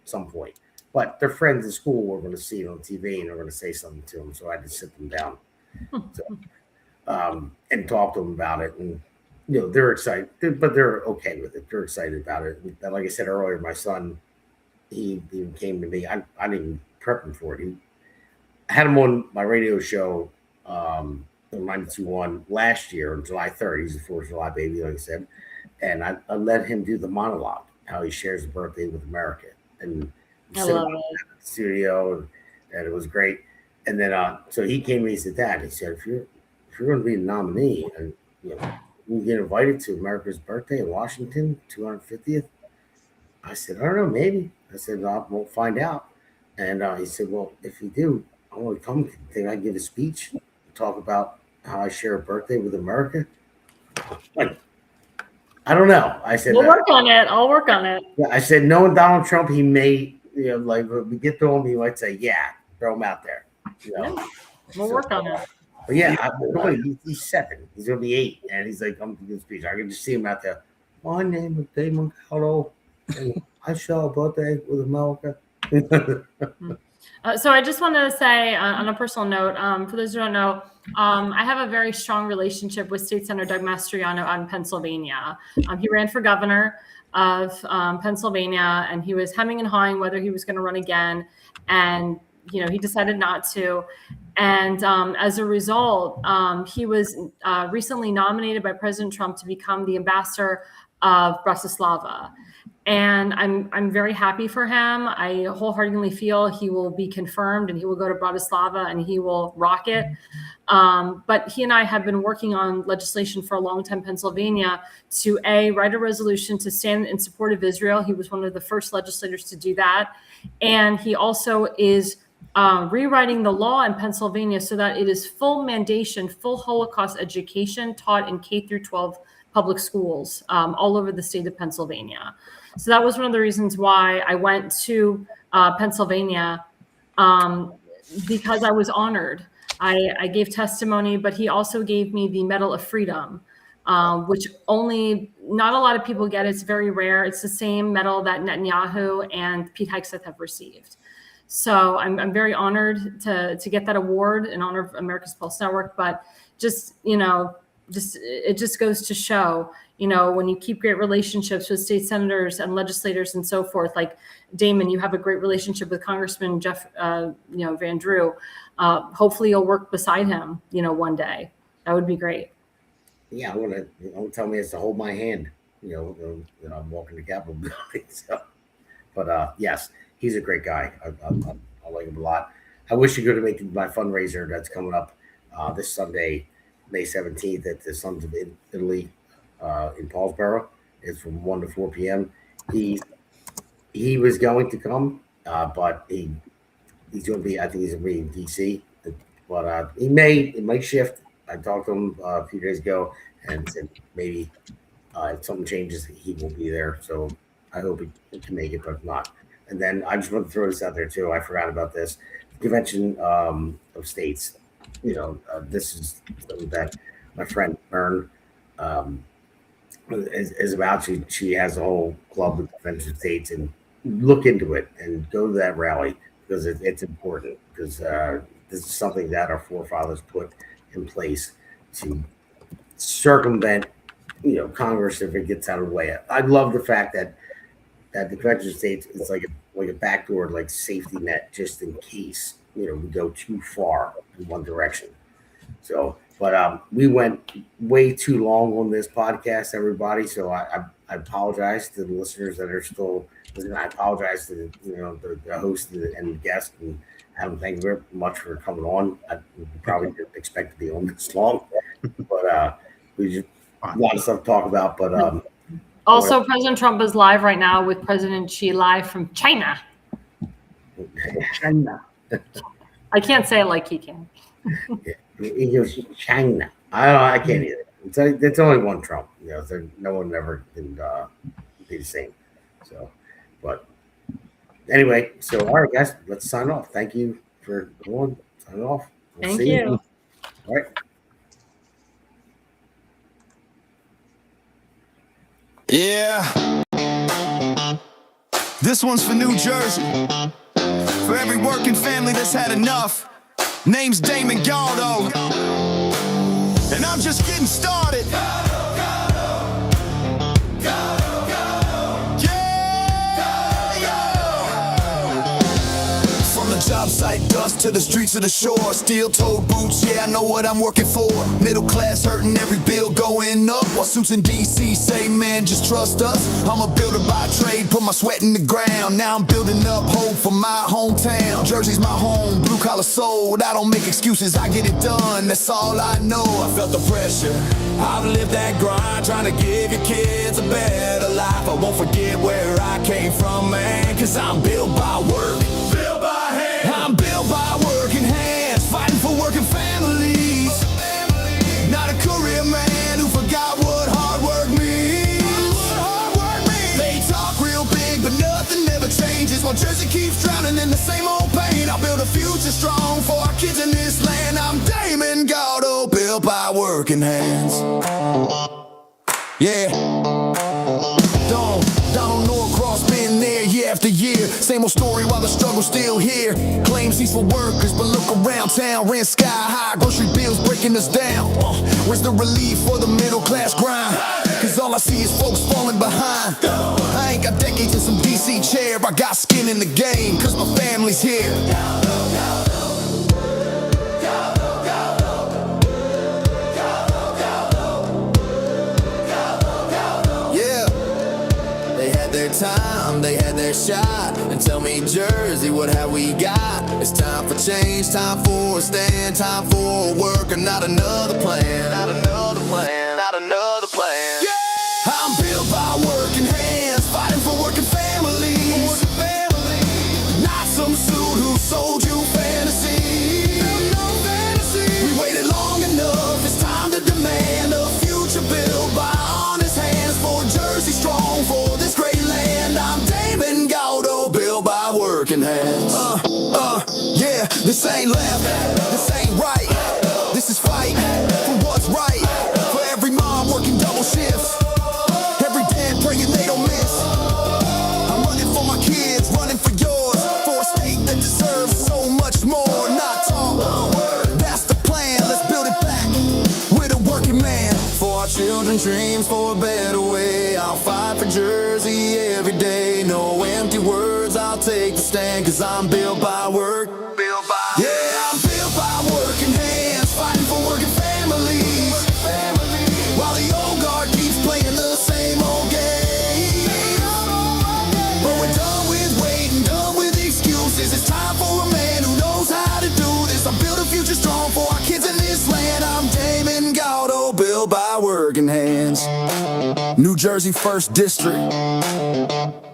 S2: some point. But their friends at school were going to see it on TV and they're going to say something to them, so I had to sit them down. And talk to them about it, and they're excited, but they're okay with it. They're excited about it. And like I said earlier, my son, he even came to me. I didn't even prep him for it. I had him on my radio show, on 92.1 last year on July 3rd. He's a 4th of July baby, like I said, and I let him do the monologue, how he shares his birthday with America, and
S5: I love it.
S2: In the studio, and it was great. And then so he came to me and said, Dad, he said, if you're going to be a nominee and you get invited to America's birthday in Washington, 250th, I said, I don't know, maybe. I said, we'll find out. And he said, well, if you do, I want to come. Think I give a speech, talk about how I share a birthday with America? Like, I don't know. I said,
S5: we'll work on it. I'll work on it.
S2: Yeah, I said, knowing Donald Trump, he may, like when we get to him, he might say, yeah, throw him out there.
S5: We'll work on it.
S2: But yeah, he's 7. He's going to be 8. And he's like, I'm going to give a speech. I can just see him out there. My name is Damon Galdo, and I share a birthday with America.
S5: So I just want to say on a personal note, for those who don't know, I have a very strong relationship with State Senator Doug Mastriano out in Pennsylvania. He ran for governor of Pennsylvania, and he was hemming and hawing whether he was going to run again. And, he decided not to. And as a result, he was recently nominated by President Trump to become the ambassador of Bratislava. And I'm very happy for him. I wholeheartedly feel he will be confirmed and he will go to Bratislava and he will rock it. But he and I have been working on legislation for a long time in Pennsylvania to write a resolution to stand in support of Israel. He was one of the first legislators to do that. And he also is rewriting the law in Pennsylvania so that it is full mandation, full Holocaust education taught in K through 12 public schools all over the state of Pennsylvania. So that was one of the reasons why I went to Pennsylvania, because I was honored. I gave testimony, but he also gave me the Medal of Freedom which only not a lot of people get. It's very rare. It's the same medal that Netanyahu and Pete Hegseth have received. So I'm very honored to get that award in honor of America's Pulse Network. But it just goes to show, when you keep great relationships with state senators and legislators and so forth, like Damon, you have a great relationship with Congressman Jeff, Van Drew. Hopefully you'll work beside him, one day. That would be great.
S2: Yeah, don't tell me it's to hold my hand, I'm walking the Capitol building. So, but yes, he's a great guy. I like him a lot. I wish he could have made my fundraiser that's coming up this Sunday, May 17th at the Sons of Italy in Paulsboro. It's from 1 to 4 p.m. He was going to come, but he's going to be, I think he's going to be in D.C. But it might shift. I talked to him a few days ago and said maybe if something changes, he won't be there. So I hope he can make it, but if not. And then I just want to throw this out there too. I forgot about this. The Convention of States. This is something that my friend Byrne is about. She has a whole club with the Convention of States, and look into it and go to that rally because it's important, because this is something that our forefathers put in place to circumvent, Congress if it gets out of the way. I love the fact that the Convention of States is like a backdoor, like safety net, just in case we go too far in one direction. So, but we went way too long on this podcast, everybody. So I apologize to the listeners that are still listening. I apologize to the host and the guest, and Adam, thank you very much for coming on. I probably didn't expect to be on this long, but we just a lot of stuff to talk about. But
S5: also, President Trump is live right now with President Xi live from China.
S2: China.
S5: I can't say it like he can.
S2: He goes China. I can't either. It's only one Trump. So no one ever can be the same. So, but anyway, so all right, guys, let's sign off. Thank you for going. Sign off.
S5: Thank you.
S2: All right.
S19: Yeah. This one's for New Jersey. For every working family that's had enough. Name's Damon Galdo. And I'm just getting started. Job site dust to the streets of the shore. Steel-toed boots, yeah, I know what I'm working for. Middle class hurting, every bill going up. While suits in D.C. say, man, just trust us. I'm a builder by trade, put my sweat in the ground. Now I'm building up hope for my hometown. Jersey's my home, blue-collar soul. I don't make excuses, I get it done. That's all I know. I felt the pressure. I've lived that grind, trying to give your kids a better life. I won't forget where I came from, man, cause I'm built by work. I'm built by working hands, fighting for working families. Not a career man who forgot what hard work means. They talk real big, but nothing ever changes. While Jersey keeps drowning in the same old pain. I'll build a future strong for our kids in this land. I'm Damon Galdo, built by working hands. Yeah. Don't know across, been there year after year. Same old story while the struggle's still here. Claims he's for workers, but look around town. Rent sky high, grocery bills breaking us down. Where's the relief for the middle class grind? Cause all I see is folks falling behind. I ain't got decades in some DC chair. I got skin in the game, cause my family's here. Time, they had their shot. And tell me, Jersey, what have we got? It's time for change, time for a stand, time for a work, and not another plan. Not another plan, not another plan. Yeah! I'm built by working hands, fighting for working families. Not some suit who sold you fantasy. No fantasy. We waited long enough, it's time to demand a future built by honest hands. For Jersey strong, for this great land. I'm Damon Galdo, built by working hands. Yeah, this ain't left, this ain't right. This is fight for what's right. For Every mom working double shifts. Every dad praying they don't miss. I'm running for my kids, running for yours. For a state that deserves so much more. Not talk, that's the plan. Let's build it back with a working man. For our children's dreams, for a better way. I'll fight for Jersey every day. No empty words, I'll take the stand. Cause I'm built by work. Yeah, I'm built by working hands. Fighting for working families. While the old guard keeps playing the same old game. But we're done with waiting, done with excuses. It's time for a man who knows how to do this. I build a future strong for our kids in this land. I'm Damon, Galdo, built by working hands. New Jersey 1st District.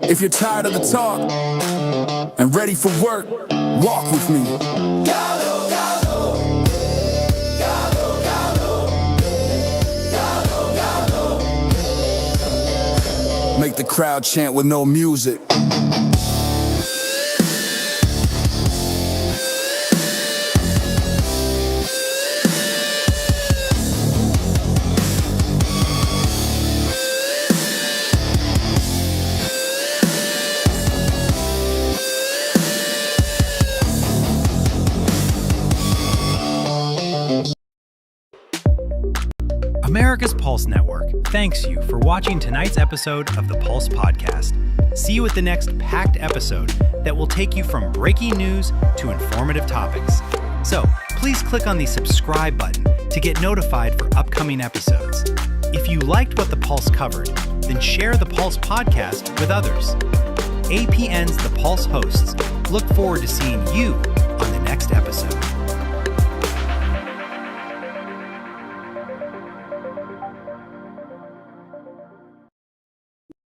S19: If you're tired of the talk and ready for work, walk with me. Galdo, Galdo. Galdo, Galdo. Galdo, Galdo. Make the crowd chant with no music.
S1: America's Pulse Network thanks you for watching tonight's episode of the Pulse Podcast. See you at the next packed episode that will take you from breaking news to informative topics. So please click on the subscribe button to get notified for upcoming episodes. If you liked what the Pulse covered, then share the Pulse Podcast with others. APN's The Pulse hosts look forward to seeing you